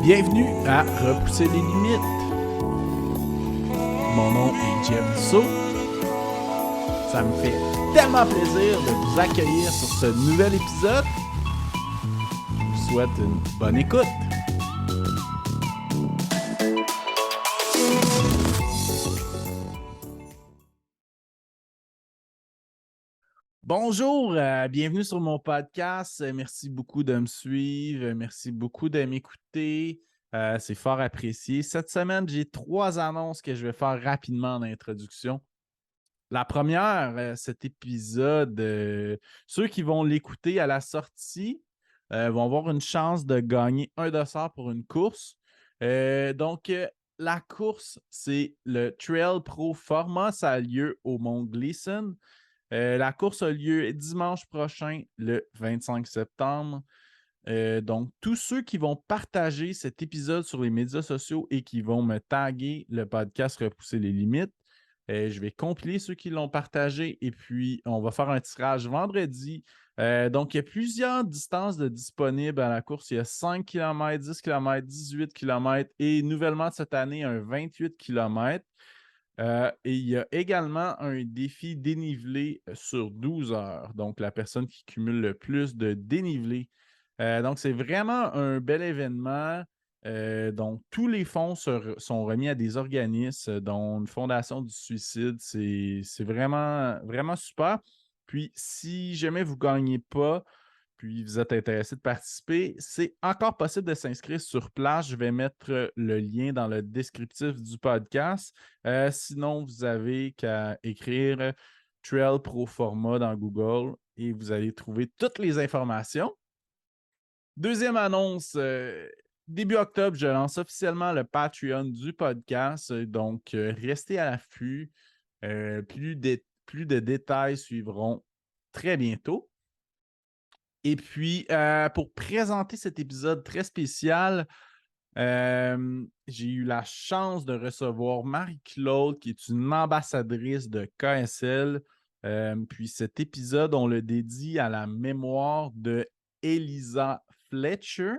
Bienvenue à Repousser les limites. Mon nom est Jeff Dussault. Ça me fait tellement plaisir de vous accueillir sur ce nouvel épisode. Je vous souhaite une bonne écoute. Bonjour, bienvenue sur mon podcast. Merci beaucoup de me suivre. Merci beaucoup de m'écouter. C'est fort apprécié. Cette semaine, j'ai 3 annonces que je vais faire rapidement en introduction. La première, cet épisode, ceux qui vont l'écouter à la sortie vont avoir une chance de gagner un dossard pour une course. La course, c'est le Trail Pro Format. Ça a lieu au Mont Gleason. La course a lieu dimanche prochain, le 25 septembre. Donc, tous ceux qui vont partager cet épisode sur les médias sociaux et qui vont me taguer le podcast Repousser les limites, je vais compiler ceux qui l'ont partagé et puis on va faire un tirage vendredi. Donc, il y a plusieurs distances de disponibles à la course. Il y a 5 km, 10 km, 18 km et nouvellement de cette année, un 28 km. Et il y a également un défi dénivelé sur 12 heures. Donc, la personne qui cumule le plus de dénivelé. Donc, c'est vraiment un bel événement. Donc, tous les fonds sont remis à des organismes, dont une fondation du suicide. C'est vraiment, vraiment super. Puis, si jamais vous ne gagnez pas, puis vous êtes intéressé de participer, c'est encore possible de s'inscrire sur place. Je vais mettre le lien dans le descriptif du podcast. Sinon, vous avez qu'à écrire Trail Pro Format dans Google et vous allez trouver toutes les informations. Deuxième annonce, début octobre, je lance officiellement le Patreon du podcast. Donc, restez à l'affût. Plus de détails suivront très bientôt. Et puis, pour présenter cet épisode très spécial, j'ai eu la chance de recevoir Marie-Claude, qui est une ambassadrice de KSL. Puis cet épisode, on le dédie à la mémoire de Elisa Fletcher.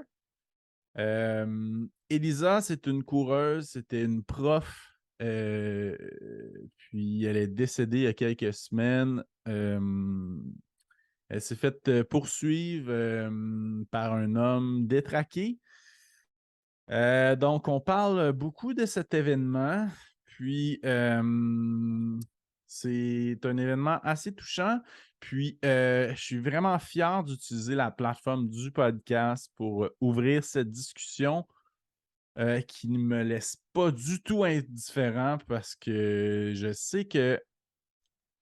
Elisa, c'est une coureuse, c'était une prof. Puis elle est décédée il y a quelques semaines. Elle s'est faite poursuivre par un homme détraqué. Donc, on parle beaucoup de cet événement. Puis, c'est un événement assez touchant. Puis, je suis vraiment fier d'utiliser la plateforme du podcast pour ouvrir cette discussion qui ne me laisse pas du tout indifférent parce que je sais que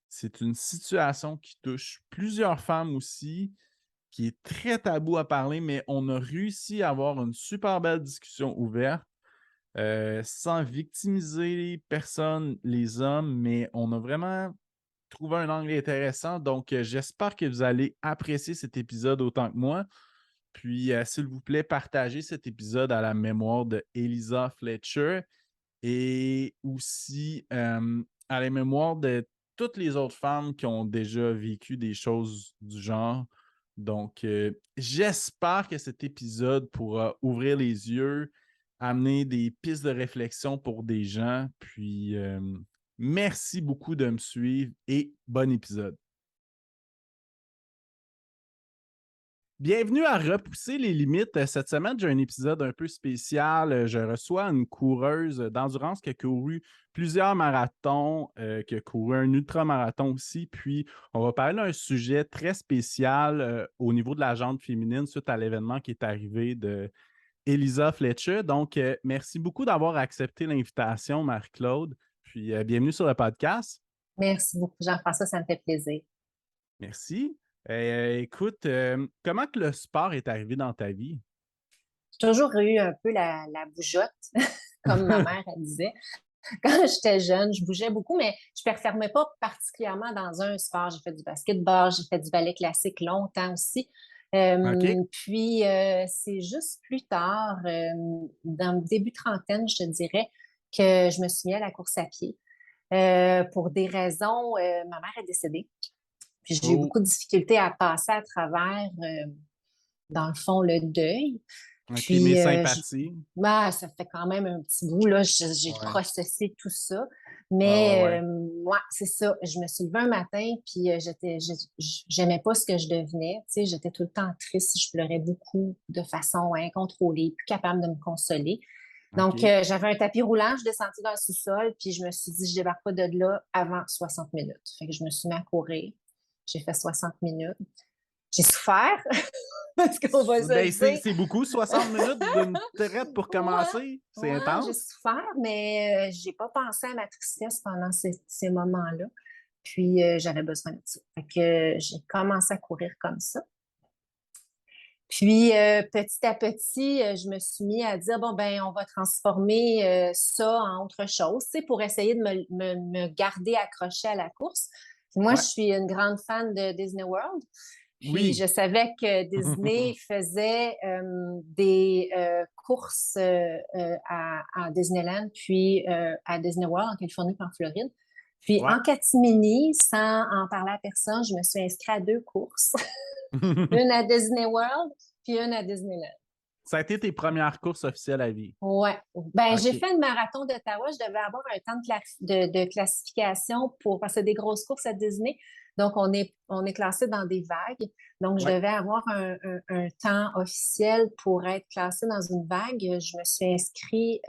c'est une situation qui touche plusieurs femmes aussi, qui est très tabou à parler, mais on a réussi à avoir une super belle discussion ouverte, sans victimiser personne, les hommes, mais on a vraiment trouvé un angle intéressant. Donc, j'espère que vous allez apprécier cet épisode autant que moi. Puis, s'il vous plaît, partagez cet épisode à la mémoire de Elisa Fletcher et aussi à la mémoire de toutes les autres femmes qui ont déjà vécu des choses du genre. Donc, j'espère que cet épisode pourra ouvrir les yeux, amener des pistes de réflexion pour des gens. Puis, merci beaucoup de me suivre et bon épisode. Bienvenue à Repousser les limites. Cette semaine, j'ai un épisode un peu spécial. Je reçois une coureuse d'endurance qui a couru plusieurs marathons, qui a couru un ultramarathon aussi. Puis, on va parler d'un sujet très spécial au niveau de la jante féminine suite à l'événement qui est arrivé de Elisa Fletcher. Donc, merci beaucoup d'avoir accepté l'invitation, Marie-Claude. Puis, bienvenue sur le podcast. Merci beaucoup, Jean-François, ça me fait plaisir. Merci. Écoute, comment que le sport est arrivé dans ta vie? J'ai toujours eu un peu la bougeotte, comme ma mère elle disait. Quand j'étais jeune, je bougeais beaucoup, mais je ne performais pas particulièrement dans un sport. J'ai fait du basketball, j'ai fait du ballet classique longtemps aussi. OK. C'est juste plus tard, dans le début trentaine, je te dirais, que je me suis mis à la course à pied. Pour des raisons, ma mère est décédée. Puis j'ai eu Oh, beaucoup de difficultés à passer à travers, dans le fond, le deuil. OK, mes Puis, sympathies. ça fait quand même un petit bout, là, j'ai Ouais. processé tout ça. Ah ouais, Mais, ouais. moi, c'est ça. Je me suis levée un matin, puis j'aimais pas ce que je devenais. Tu sais, j'étais tout le temps triste. Je pleurais beaucoup de façon incontrôlée, plus capable de me consoler. Donc, OK. j'avais un tapis roulant, je descendais dans le sous-sol, puis je me suis dit, je débarque pas de là avant 60 minutes. Fait que je me suis mis à courir. J'ai fait 60 minutes. J'ai souffert, parce qu'on va se Ben, le dire. c'est beaucoup, 60 minutes d'une traite pour Ouais, commencer. C'est ouais, j'ai intense. souffert, mais j'ai pas pensé à ma tristesse pendant ces moments-là. Puis j'avais besoin de ça. Fait que j'ai commencé à courir comme ça. Puis petit à petit, je me suis mis à dire bon ben on va transformer ça en autre chose, tu sais, pour essayer de me garder accrochée à la course. Puis moi, je Ouais. suis une grande fan de Disney World. Puis Oui. je savais que Disney faisait des courses à Disneyland, puis à Disney World en Californie puis en Floride. Puis Ouais. en catimini, sans en parler à personne, je me suis inscrite à 2 courses. Une à Disney World, puis une à Disneyland. Ça a été tes premières courses officielles à vie. Ouais. Ben, j'ai OK. fait le marathon d'Ottawa. Je devais avoir un temps de classification parce que c'est des grosses courses à Disney. Donc, on est classé dans des vagues. Donc, je Ouais. devais avoir un temps officiel pour être classé dans une vague. Je me suis inscrite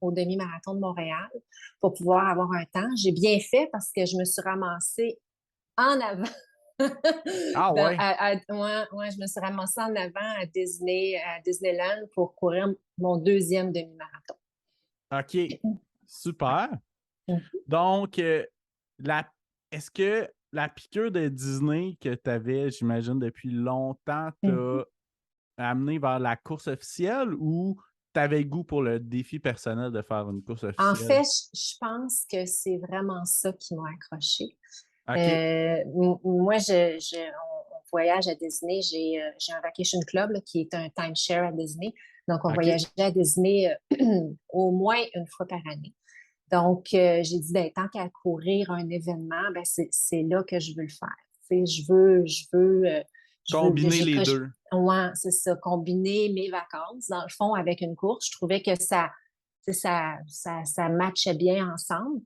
au demi-marathon de Montréal pour pouvoir avoir un temps. J'ai bien fait parce que je me suis ramassée en avant. Ah ouais. Ouais, je me suis ramassée en avant à Disneyland pour courir mon deuxième demi-marathon. OK. Super. Mhm. Donc, la... est-ce que la piqûre de Disney que tu avais, j'imagine, depuis longtemps, Mhm. t'a amené vers la course officielle ou tu avais goût pour le défi personnel de faire une course En officielle? fait, je pense que c'est vraiment ça qui m'a accrochée. OK. Moi, on voyage à Disney. J'ai un vacation club là, qui est un timeshare à Disney. Donc, on OK. voyageait à Disney au moins une fois par année. Donc, j'ai dit, ben, tant qu'à courir un événement, ben, c'est là que je veux le faire. Tu sais, Combiner les j'ai, deux. ouais, c'est ça, combiner mes vacances, dans le fond, avec une course. Je trouvais que tu sais, ça matchait bien ensemble.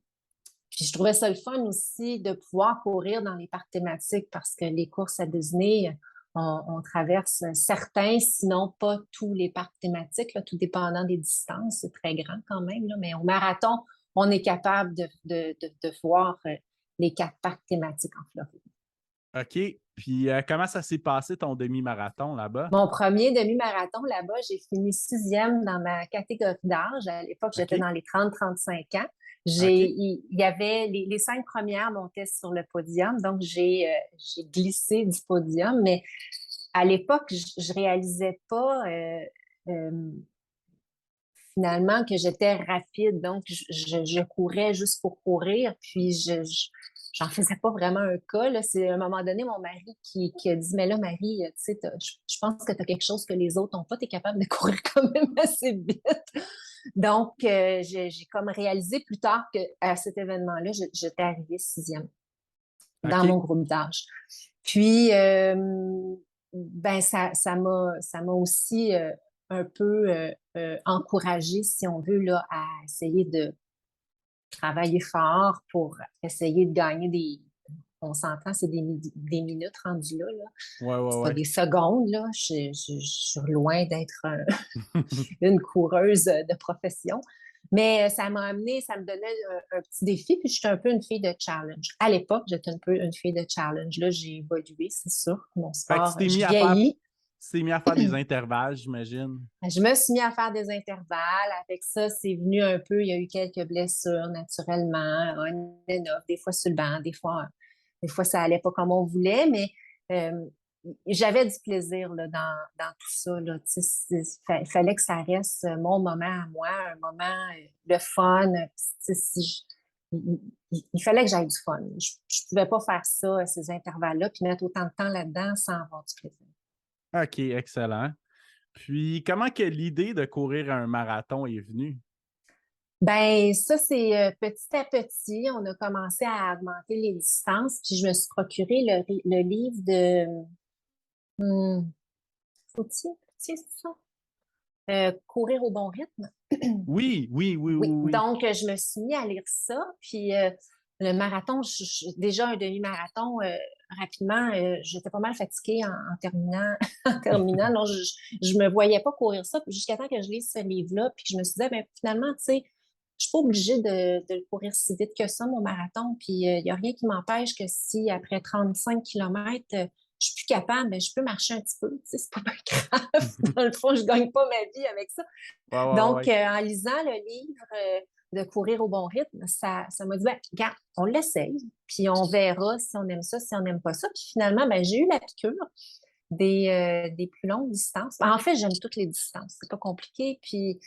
Puis je trouvais ça le fun aussi de pouvoir courir dans les parcs thématiques parce que les courses à Disney, on traverse certains, sinon pas tous les parcs thématiques, là, tout dépendant des distances. C'est très grand quand même, là, mais au marathon, on est capable de voir les 4 parcs thématiques en Floride. OK. Puis comment ça s'est passé ton demi-marathon là-bas? Mon premier demi-marathon là-bas, j'ai fini 6e dans ma catégorie d'âge. À l'époque, j'étais OK. dans les 30-35 ans. OK. Il y avait les 5 premières montaient sur le podium, donc j'ai glissé du podium, mais à l'époque, je réalisais pas euh, finalement que j'étais rapide, donc je courais juste pour courir, puis j'en faisais pas vraiment un cas. Là. C'est à un moment donné mon mari qui a dit, mais là, Marie, tu sais, je pense que tu as quelque chose que les autres n'ont pas, tu es capable de courir quand même assez vite. Donc, j'ai comme réalisé plus tard qu'à cet événement-là, j'étais arrivée 6e dans OK. mon groupe d'âge. Puis, ben, ça m'a aussi un peu encouragée, si on veut, là, à essayer de travailler fort pour essayer de gagner on s'entend, c'est des minutes rendues là, là. Ouais, ouais, C'est pas ouais. des secondes, là. Je suis loin d'être une coureuse de profession. Mais ça me donnait un petit défi, puis j'étais un peu une fille de challenge. À l'époque, j'étais un peu une fille de challenge. Là, j'ai évolué, c'est sûr. Mon Fait que sport, je vieillis. tu t'es mis à faire des intervalles, j'imagine. Je me suis mis à faire des intervalles. Avec ça, c'est venu un peu, il y a eu quelques blessures naturellement, on and off, des fois sur le banc, des fois ça allait pas comme on voulait, mais euh, j'avais du plaisir là, dans tout ça. Là. Tu sais, il fallait que ça reste mon moment à moi, un moment de fun. Tu sais, il fallait que j'aille du fun. Je ne pouvais pas faire ça, ces intervalles-là, puis mettre autant de temps là-dedans sans avoir du plaisir. OK, excellent. Puis, comment que l'idée de courir un marathon est venue? Ben, ça, c'est petit à petit, on a commencé à augmenter les distances, puis je me suis procuré le livre de Fautier, c'est ça? Courir au bon rythme. Oui, oui, oui, oui, Oui, oui. donc je me suis mis à lire ça. Puis le marathon, déjà un demi-marathon, rapidement, j'étais pas mal fatiguée en terminant. En terminant, non, je me voyais pas courir ça jusqu'à temps que je lise ce livre-là. Puis je me suis dit, ben, finalement, tu sais, je suis pas obligée de le courir si vite que ça, mon marathon. Puis il n'y a rien qui m'empêche que si après 35 kilomètres, je suis plus capable, ben, je peux marcher un petit peu. Tu sais, c'est pas bien grave. Dans le fond, je gagne pas ma vie avec ça. Ouais, ouais, ouais, Donc, ouais. en lisant le livre de Courir au bon rythme, ça m'a dit, ben, regarde, on l'essaye, puis on verra si on aime ça, si on n'aime pas ça. Puis finalement, ben, j'ai eu la piqûre des plus longues distances. En fait, j'aime toutes les distances. C'est pas compliqué. Puis,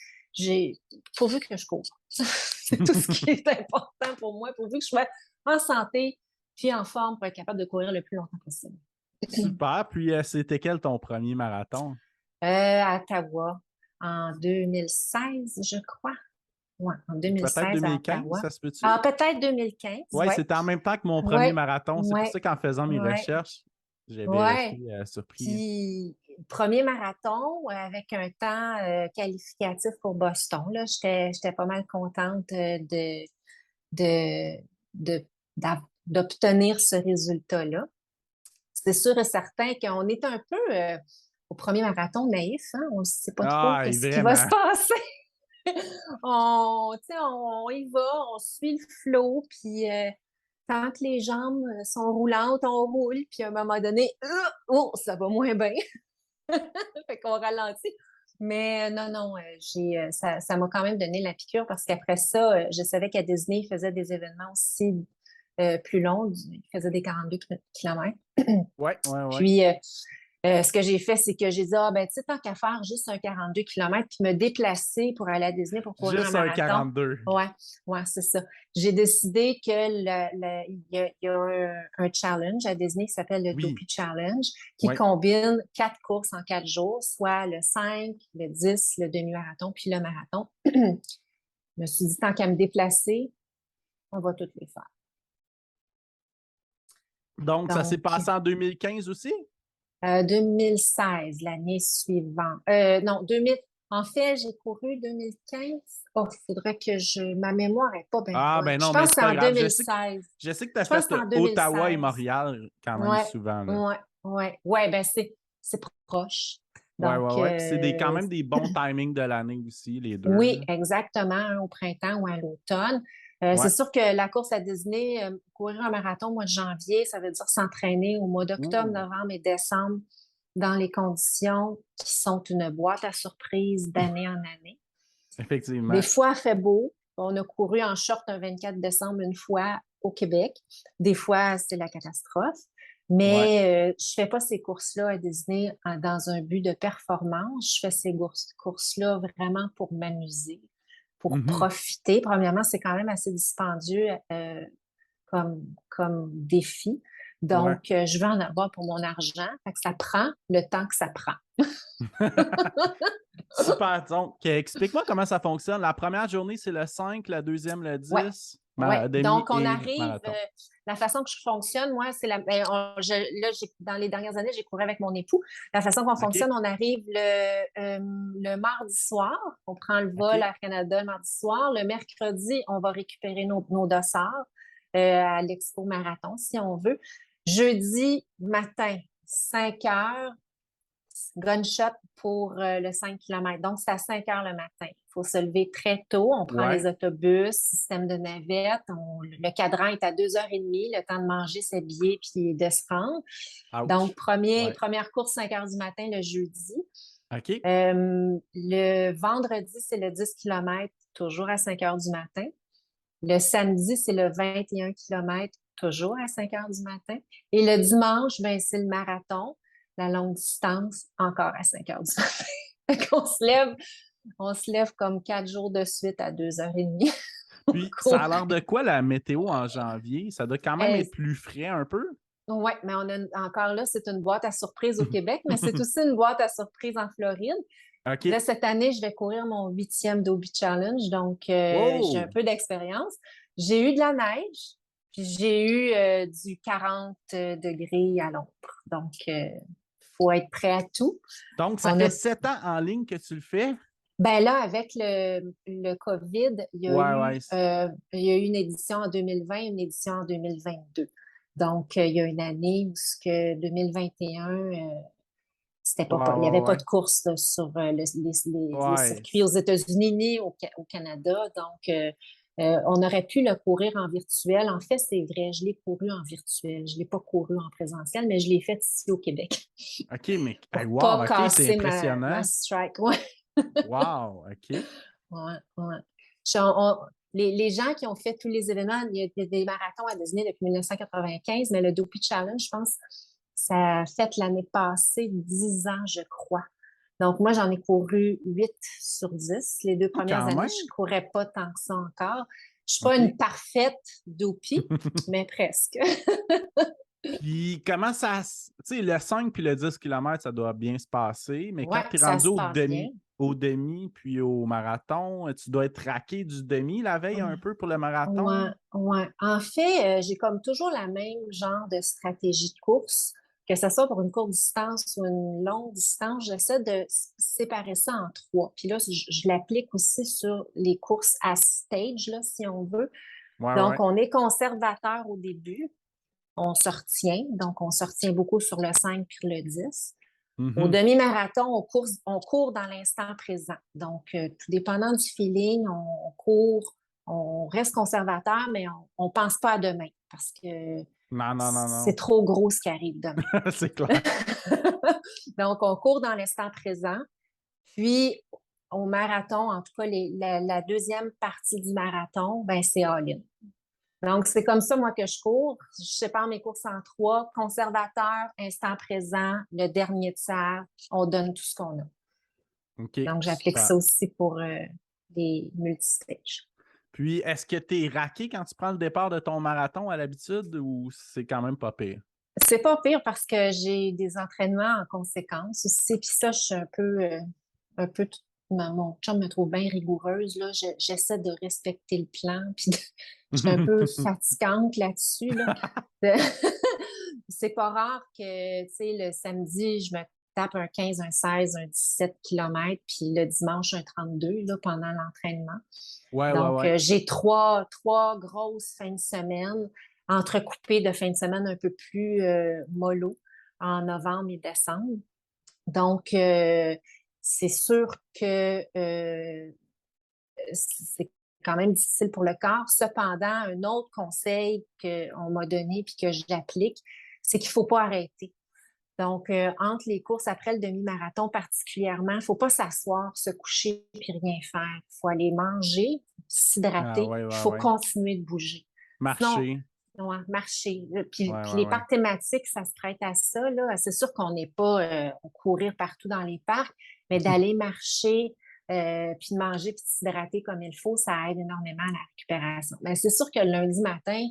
pourvu que je cours. C'est tout ce qui est important pour moi, pourvu que je sois en santé puis en forme pour être capable de courir le plus longtemps possible. Super. Puis, c'était quel ton premier marathon? À Ottawa, en 2016, je crois. Ouais, en Peut-être 2016 à 2015, Ottawa. ça se peut-tu? Ah, peut-être 2015, Oui, ouais. c'était en même temps que mon premier Ouais, marathon. C'est pour ouais, ça qu'en faisant mes ouais, recherches, j'avais ouais. été surpris. Puis, premier marathon avec un temps qualificatif pour Boston, là, j'étais pas mal contente de, de, d'obtenir ce résultat-là. C'est sûr et certain qu'on est un peu au premier marathon naïf, hein? On ne sait pas trop Ah, qu'est-ce qui va se vraiment. passer. On y va, on suit le flow, puis tant que les jambes sont roulantes, on roule, puis à un moment donné, oh, ça va moins bien. Fait qu'on ralentit. Mais non, non, ça m'a quand même donné la piqûre parce qu'après ça, je savais qu'à Disney, ils faisaient des événements aussi plus longs. Ils faisaient des 42 kilomètres. Ouais, ouais, ouais. Puis, ce que j'ai fait, c'est que j'ai dit, ah, ben, tu sais, tant qu'à faire juste un 42 kilomètres puis me déplacer pour aller à Disney pour courir un Juste un marathon. 42. Ouais, ouais, c'est ça. J'ai décidé que il y a un challenge à Disney qui s'appelle le Oui, Dopey Challenge, qui ouais. combine 4 courses en 4 jours, soit le 5, le 10, le demi-marathon, puis le marathon. Je me suis dit, tant qu'à me déplacer, on va toutes les faire. Donc, ça s'est Donc, passé en 2015 aussi? 2016, l'année suivante. Non, 2000. En fait, j'ai couru 2015. Oh, il faudrait que ma mémoire n'est pas bien Ah, bonne. ben Je non, mais pense que c'est c'est pas en grave. 2016. Je sais que tu as Je pense fait que c'est en Ottawa et 2016. Montréal quand même Ouais, souvent, là. ouais, ouais. Ouais, ben c'est proche. Ouais, ouais, Donc, ouais. Puis c'est quand même des bons timings de l'année aussi, les deux, là. oui, exactement, un au printemps ou à l'automne. C'est Ouais. sûr que la course à Disney, courir un marathon au mois de janvier, ça veut dire s'entraîner au mois d'octobre, Ouh, novembre et décembre dans les conditions qui sont une boîte à surprise d'année en année. Des effectivement. fois, il fait beau. On a couru en short un 24 décembre une fois au Québec. Des fois, c'est la catastrophe. Ouais. Mais je fais pas ces courses-là à Disney dans un but de performance. Je fais ces courses-là vraiment pour m'amuser, pour Mhm. profiter. Premièrement, c'est quand même assez dispendieux comme défi. Ouais. Donc, je veux en avoir pour mon argent. Fait que ça prend le temps que ça prend. Super. Donc, explique-moi comment ça fonctionne. La première journée, c'est le 5, la deuxième, le Ouais. 10, Oui, demi donc on et arrive, marathon. la façon que je fonctionne, moi, c'est dans les dernières années, j'ai couru avec mon époux. La façon qu'on OK? fonctionne, on arrive le mardi soir, on prend le vol OK? à Canada le mardi soir. Le mercredi, on va récupérer nos dossards à l'Expo Marathon, si on veut. Jeudi matin, 5 heures, gunshot pour le 5 km. Donc, c'est à 5 heures le matin. Il faut se lever très tôt. On prend les Ouais. autobus, système de navette. Le cadran est à 2h30, le temps de manger, s'habiller puis de se rendre. Donc, Ouch. Ouais. première course, 5 heures du matin le jeudi. OK? Le vendredi, c'est le 10 km, toujours à 5 heures du matin. Le samedi, c'est le 21 km, toujours à 5 heures du matin. Et le dimanche, ben, c'est le marathon, la longue distance, encore à 5 heures du matin. Fait qu'on on se lève comme 4 jours de suite à 2h30 pour Puis, ça a courir. l'air de quoi la météo en janvier? Ça doit quand même Euh, être plus frais un peu? ouais, mais encore là, c'est une boîte à surprise au Québec, mais c'est aussi une boîte à surprise en Floride. Là, OK. cette année, je vais courir mon 8e Dobie Challenge, donc j'ai un Wow! peu d'expérience. J'ai eu de la neige, puis j'ai eu du 40 degrés à l'ombre. Donc, il faut être prêt à tout. Donc, ça On fait a 7 ans en ligne que tu le fais? Ben là, avec le COVID, Ouais. il y a eu une édition en 2020, une édition en 2022. Donc, il y a une année où ce que 2021, c'était pas, il n'y avait pas Ouais. de course là, sur les Ouais. circuits aux États-Unis ni au Canada. Donc, on aurait pu le courir en virtuel. En fait, c'est vrai, je l'ai couru en virtuel. Je ne l'ai pas couru en présentiel, mais je l'ai fait ici au Québec OK, mais hey, pour wow, pas OK, c'est casser ma impressionnant. strike. Ouais. Wow, OK. Ouais, ouais. Les gens qui ont fait tous les événements, il y a des marathons à Disney depuis 1995, mais le Dopey Challenge, je pense, ça a fait l'année passée 10 ans, je crois. Donc, moi, j'en ai couru 8 sur 10. Les 2 Ah, premières quand années, même. je courais pas tant que ça encore. Je suis pas OK. une parfaite Dopey, mais presque. Puis comment tu sais, le 5 puis le 10 km, ça doit bien se passer, mais quand Ouais, tu es ça rendu se passe bien. au demi puis au marathon, tu dois être raqué du demi la veille un peu pour le marathon. Ouais, ouais. En fait, j'ai comme toujours la même genre de stratégie de course, que ce soit pour une courte distance ou une longue distance, j'essaie de séparer ça en trois. Puis là, je l'applique aussi sur les courses à stage, là, si on veut. Donc, Ouais. on est conservateur au début, on se retient, donc on se retient beaucoup sur le 5 puis le 10. Au Mhm. demi-marathon, on court dans l'instant présent. Donc, tout dépendant du feeling, on court, on reste conservateur, mais on ne pense pas à demain parce que c'est Non. trop gros ce qui arrive demain. C'est clair. Donc, on court dans l'instant présent. Puis, au marathon, en tout cas, la deuxième partie du marathon, ben, c'est all-in. Donc, c'est comme ça, moi, que je cours. Je sépare mes courses en trois. Conservateur, instant présent, le dernier tiers. On donne tout ce qu'on a. OK, Donc, j'applique super. ça aussi pour les multistages. Puis, est-ce que tu es raqué quand tu prends le départ de ton marathon à l'habitude ou c'est quand même pas pire? C'est pas pire parce que j'ai des entraînements en conséquence aussi. Puis ça, je suis un peu, mon chum me trouve bien rigoureuse, là. J'essaie de respecter le plan. Puis je suis un peu fatigante là-dessus, là. C'est pas rare que, tu sais, le samedi, je me tape un 15, un 16, un 17 km, puis le dimanche, un 32, là, pendant l'entraînement. Donc, Ouais. j'ai trois grosses fins de semaine, entrecoupées de fins de semaine un peu plus mollo en novembre et décembre. Donc, c'est sûr que c'est quand même difficile pour le corps. Cependant, un autre conseil qu'on m'a donné puis que j'applique, c'est qu'il ne faut pas arrêter. Donc, entre les courses, après le demi-marathon particulièrement, il ne faut pas s'asseoir, se coucher puis rien faire. Il faut aller manger, Ah, s'hydrater, puis il faut ouais. continuer de bouger. Sinon, Marcher. ouais, marcher. Puis les Ouais. parcs thématiques, ça se prête à ça, là. C'est sûr qu'on n'est pas courir partout dans les parcs, mais d'aller marcher, puis de manger, puis de s'hydrater comme il faut, ça aide énormément à la récupération. Mais c'est sûr que le lundi matin,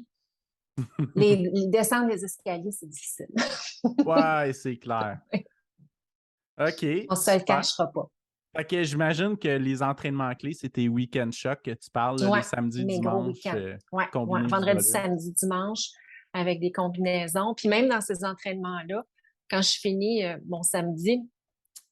descendre les escaliers, c'est difficile. Ouais, c'est clair. OK, On ne se le super. cachera pas. Fait que j'imagine que les entraînements clés, c'est tes week-end shocks que tu parles, là, Ouais, les samedis, mes gros dimanches, week-ends. Ouais. combinés du Vendredi, volume. samedi, dimanche, avec des combinaisons. Puis même dans ces entraînements-là, quand je finis mon samedi,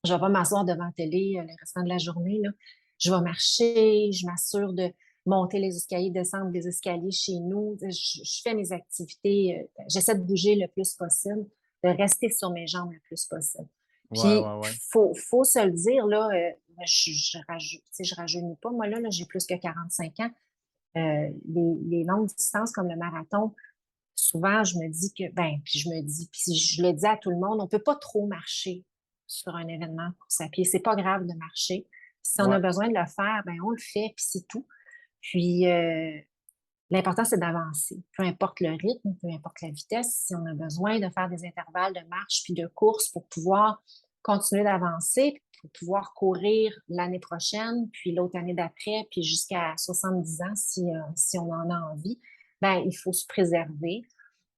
je vais pas m'asseoir devant la télé le restant de la journée, là. Je vais marcher, je m'assure de monter les escaliers, descendre les escaliers chez nous. Je fais mes activités, j'essaie de bouger le plus possible, de rester sur mes jambes le plus possible. Puis, Ouais. faut se le dire, là, je rajeunis pas. Moi, là j'ai plus que 45 ans. Les longues distances comme le marathon, souvent, je me dis que, puis je le dis à tout le monde, on peut pas trop marcher sur un événement de course à pied. C'est pas grave de marcher. Si on a Ouais. besoin de le faire, ben on le fait, puis c'est tout. Puis, l'important, c'est d'avancer. Peu importe le rythme, peu importe la vitesse, si on a besoin de faire des intervalles de marche puis de course pour pouvoir continuer d'avancer, pour pouvoir courir l'année prochaine, puis l'autre année d'après, puis jusqu'à 70 ans si on en a envie, ben, il faut se préserver.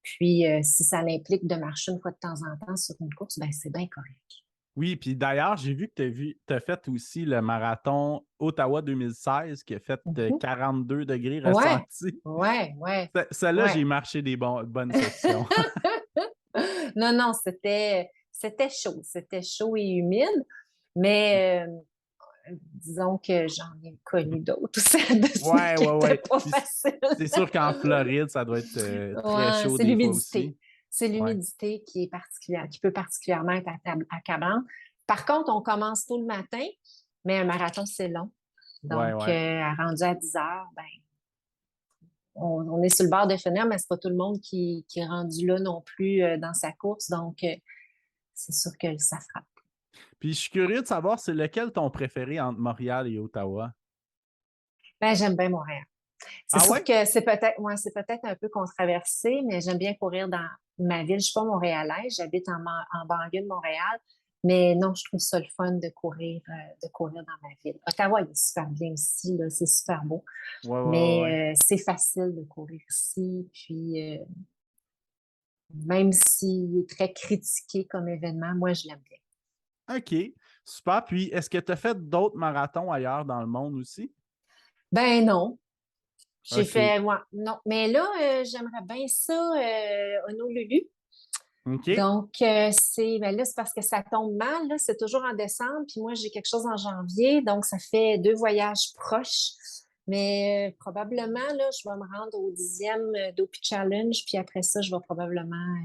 Puis, si ça implique de marcher une fois de temps en temps sur une course, ben, c'est bien correct. Oui, puis d'ailleurs, j'ai vu que tu as fait aussi le marathon Ottawa 2016 qui a fait Mhm. 42 degrés Ouais, ressentis. ouais. Celle-là, j'ai Ouais. marché des bonnes sections. Non, c'était chaud. C'était chaud et humide. Mais disons que j'en ai connu d'autres qui Ouais, ouais, n'étaient ouais. pas Puis faciles. c'est sûr qu'en Floride, ça doit être très Ouais, chaud c'est des fois l'humidité. aussi. C'est Ouais, l'humidité qui est particulière, qui peut particulièrement être accablante. Par contre, on commence tôt le matin, mais un marathon, c'est long. ouais, Donc, ouais. rendu à 10 heures, ben, on est sur le bord de finir, mais c'est pas tout le monde qui est rendu là non plus dans sa course. Donc, c'est sûr que ça frappe. Puis je suis curieux de savoir, c'est lequel ton préféré entre Montréal et Ottawa? Ben, j'aime bien Montréal. C'est Ah sûr ouais? que c'est peut-être un peu controversé, mais j'aime bien courir dans ma ville. Je suis pas montréalaise, j'habite en banlieue de Montréal, mais non, je trouve ça le fun de courir dans ma ville. Ottawa, il est super bien aussi, là, c'est super beau, Ouais, ouais, ouais. mais c'est facile de courir ici. Puis même s'il est très critiqué comme événement, moi, je l'aime bien. OK, super. Puis est-ce que tu as fait d'autres marathons ailleurs dans le monde aussi? Ben non, j'ai OK. fait, ouais, non, mais là, j'aimerais bien ça, Honolulu. OK. Donc, ben là, c'est parce que ça tombe mal, là, c'est toujours en décembre, puis moi, j'ai quelque chose en janvier, donc ça fait 2 voyages proches. Mais probablement, là, je vais me rendre au 10e Dopey Challenge, puis après ça, je vais probablement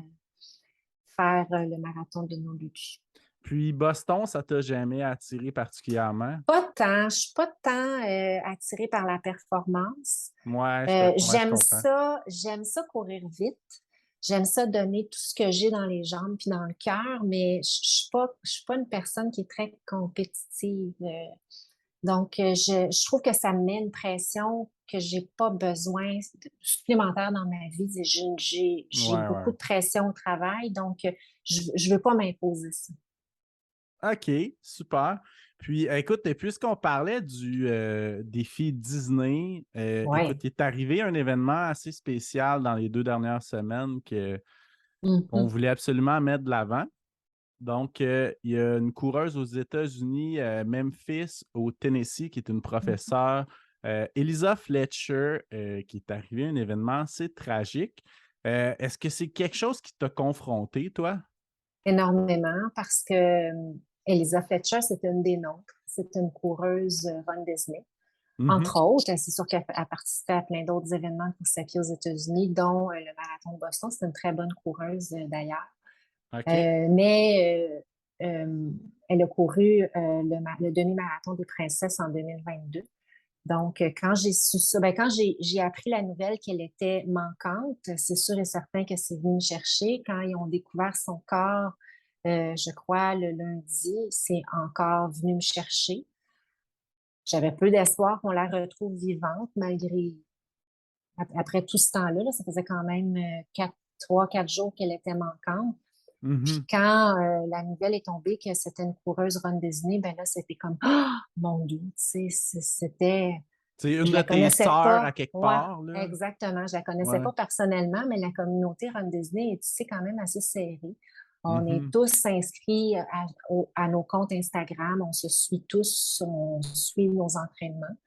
faire le marathon de Nolulu. Puis Boston, ça t'a jamais attiré particulièrement? Pas tant, je suis pas tant attirée par la performance. Ouais, je comprends. J'aime ça courir vite. J'aime ça donner tout ce que j'ai dans les jambes puis dans le cœur, mais je suis pas une personne qui est très compétitive. Donc, je trouve que ça me met une pression que j'ai pas besoin supplémentaire dans ma vie. J'ai Ouais, beaucoup ouais. de pression au travail, donc je veux pas m'imposer ça. OK, super. Puis, écoute, et puisqu'on parlait du défi Disney, Ouais. écoute, il est arrivé un événement assez spécial dans les 2 dernières semaines qu'on Mhm. voulait absolument mettre de l'avant. Donc, il y a une coureuse aux États-Unis, Memphis, au Tennessee, qui est une professeure, Elisa Fletcher, qui est arrivée à un événement assez tragique. Est-ce que c'est quelque chose qui t'a confronté, toi? Énormément parce que Elisa Fletcher, c'est une des nôtres. C'est une coureuse Run Disney. Mhm. Entre autres, c'est sûr qu'elle a participé à plein d'autres événements de course à pied aux États-Unis, dont le marathon de Boston. C'est une très bonne coureuse d'ailleurs. OK. Mais elle a couru le demi-marathon des Princesses en 2022. Donc, quand j'ai su ça, ben, quand j'ai appris la nouvelle qu'elle était manquante, c'est sûr et certain que c'est venu me chercher. Quand ils ont découvert son corps, je crois, le lundi, c'est encore venu me chercher. J'avais peu d'espoir qu'on la retrouve vivante, malgré, après tout ce temps-là, là, ça faisait quand même 3, 4 jours qu'elle était manquante. Puis Mhm. quand la nouvelle est tombée que c'était une coureuse Run Disney, ben là, c'était comme, ah, mon Dieu, tu sais, c'était, C'est une je de la tes connaissais sœurs à pas. quelque Ouais, part, là? exactement. Je la connaissais Ouais. pas personnellement, mais la communauté Run Disney est ici quand même assez serrée. On est Mhm. tous inscrits à nos comptes Instagram. On se suit tous, on suit nos entraînements.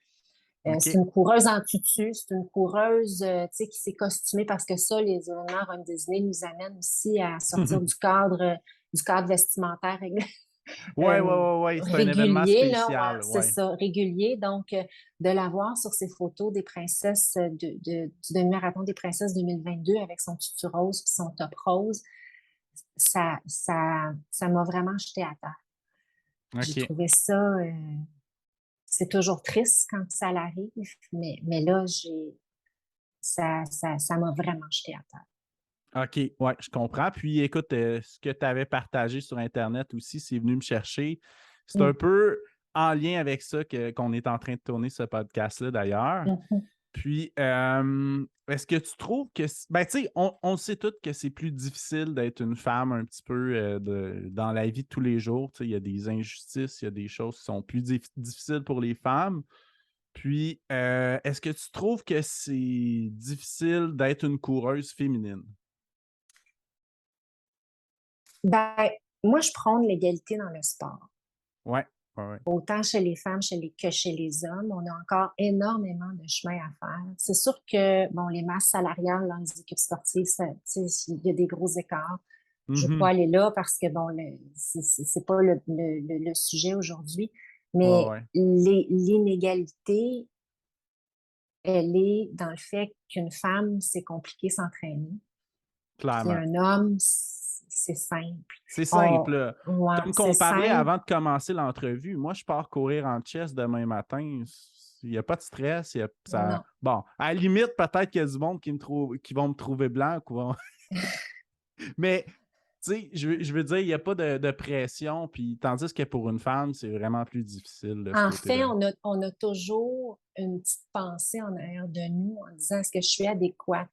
C'est OK. une coureuse en tutu, c'est une coureuse tu sais, qui s'est costumée parce que ça, les événements Run Disney nous amènent aussi à sortir du cadre vestimentaire Ouais, ouais, euh, ouais, ouais. C'est un événement régulier, là, ouais, spécial, c'est ouais. ça, régulier. Donc, de la voir sur ces photos des princesses du demi-marathon des princesses 2022 avec son tutu rose puis son top rose, ça m'a vraiment jeté à terre. J'ai OK. trouvé ça, c'est toujours triste quand ça l'arrive, mais là, ça m'a vraiment jeté à terre. OK, ouais, je comprends. Puis écoute, ce que tu avais partagé sur Internet aussi, c'est venu me chercher. C'est un Mm. peu en lien avec ça qu'on est en train de tourner ce podcast-là d'ailleurs. Mhm. Puis, est-ce que tu trouves que... Ben, tu sais, on sait tous que c'est plus difficile d'être une femme un petit peu dans la vie de tous les jours. Tu sais, il y a des injustices, il y a des choses qui sont plus difficiles pour les femmes. Puis, est-ce que tu trouves que c'est difficile d'être une coureuse féminine? Ben, moi, je prône l'égalité dans le sport. Ouais, ouais, ouais. Autant chez les femmes que chez les hommes, on a encore énormément de chemin à faire. C'est sûr que, bon, les masses salariales dans les équipes sportives, il y a des gros écarts. Je ne veux pas Mhm. aller là parce que, bon, c'est pas le sujet aujourd'hui. Ouais, Mais ouais, l'inégalité, elle est dans le fait qu'une femme, c'est compliqué s'entraîner, puis clairement. un homme, c'est simple. C'est simple, là. Ouais, Comme c'est qu'on parlait simple. avant de commencer l'entrevue, moi, je pars courir en chest demain matin. Il n'y a pas de stress. Ça... Non. Bon, à la limite, peut-être qu'il y a du monde qui vont me trouver blanc. Mais, tu sais, je veux dire, il n'y a pas de pression. Puis, tandis que pour une femme, c'est vraiment plus difficile de ce En fait, côté-là. on a toujours une petite pensée en arrière de nous en disant est-ce que je suis adéquate?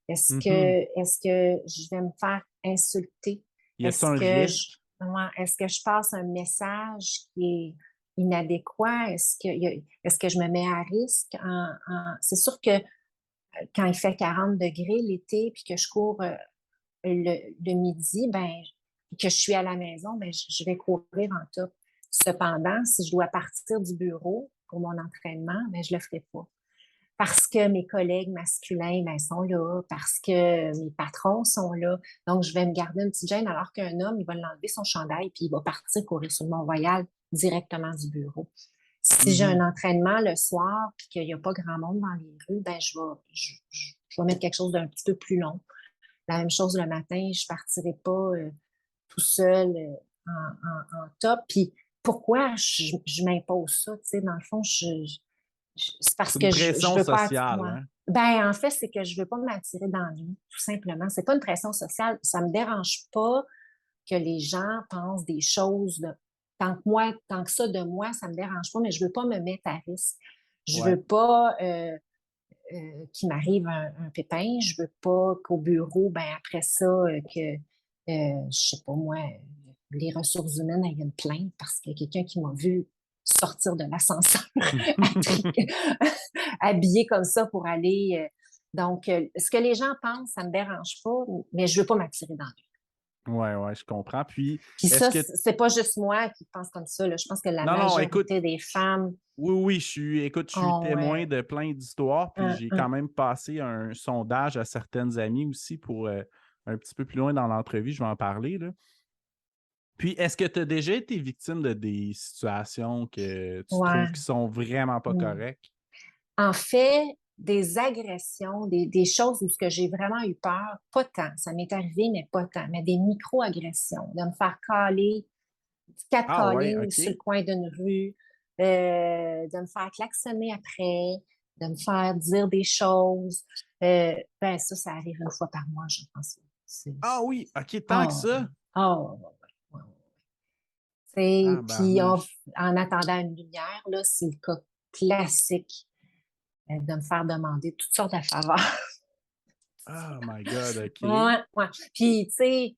Mhm. Est-ce que je vais me faire insulter? Y a-t-il un risque? Ouais, est-ce que je passe un message qui est inadéquat? Est-ce que je me mets à risque? C'est sûr que quand il fait 40 degrés l'été puis que je cours le midi, ben, que je suis à la maison, ben, je vais courir en top. Cependant, si je dois partir du bureau pour mon entraînement, ben, je le ferai pas. Parce que mes collègues masculins ben, sont là, parce que mes patrons sont là. Donc, je vais me garder une petite gêne alors qu'un homme, il va l'enlever son chandail puis il va partir courir sur le Mont-Royal directement du bureau. Si j'ai un Mhm. entraînement le soir puis qu'il n'y a pas grand monde dans les rues, ben, je vais mettre quelque chose d'un petit peu plus long. La même chose le matin, je partirai pas tout seul en top. Puis pourquoi je m'impose ça? Tu sais, dans le fond, c'est parce C'est une que je pression veux pas sociale, moi. hein? Ben, en fait, c'est que je veux pas m'attirer d'ennui, tout simplement. C'est pas une pression sociale. Ça me dérange pas que les gens pensent des choses tant que ça de moi, ça me dérange pas, mais je veux pas me mettre à risque. Je Ouais. veux pas qu'il m'arrive un pépin. Je veux pas qu'au bureau, ben après ça, je sais pas moi, les ressources humaines aient une plainte parce qu'il y a quelqu'un qui m'a vu sortir de l'ascenseur habillé comme ça pour aller. Donc, ce que les gens pensent, ça me dérange pas, mais je veux pas m'attirer dans le. Ouais, ouais, je comprends. Puis, Puis est-ce ça, que... c'est pas juste moi qui pense comme ça, là. Je pense que la Non, non, écoute, majorité des femmes. oui, oui, écoute, je suis Oh témoin ouais. de plein d'histoires, puis j'ai quand même passé un sondage à certaines amies aussi pour un petit peu plus loin dans l'entrevue, je vais en parler, là. Puis, est-ce que tu as déjà été victime de des situations que tu trouves Ouais. qui sont vraiment pas Mm. correctes? En fait, des agressions, des choses où ce que j'ai vraiment eu peur, pas tant. Ça m'est arrivé, mais pas tant. Mais des micro-agressions, de me faire caler, quatre Ah ouais, calling OK. sur le coin d'une rue, de me faire klaxonner après, de me faire dire des choses. Ben ça arrive une fois par mois, je pense. Ah oui, OK, tant que Oh, ça? oh, ouais, ouais, Ah, ouais. Puis barnouche. en attendant une lumière, là, c'est le cas classique de me faire demander toutes sortes de faveurs. Oh my God, OK. Ouais, ouais. Puis, tu sais,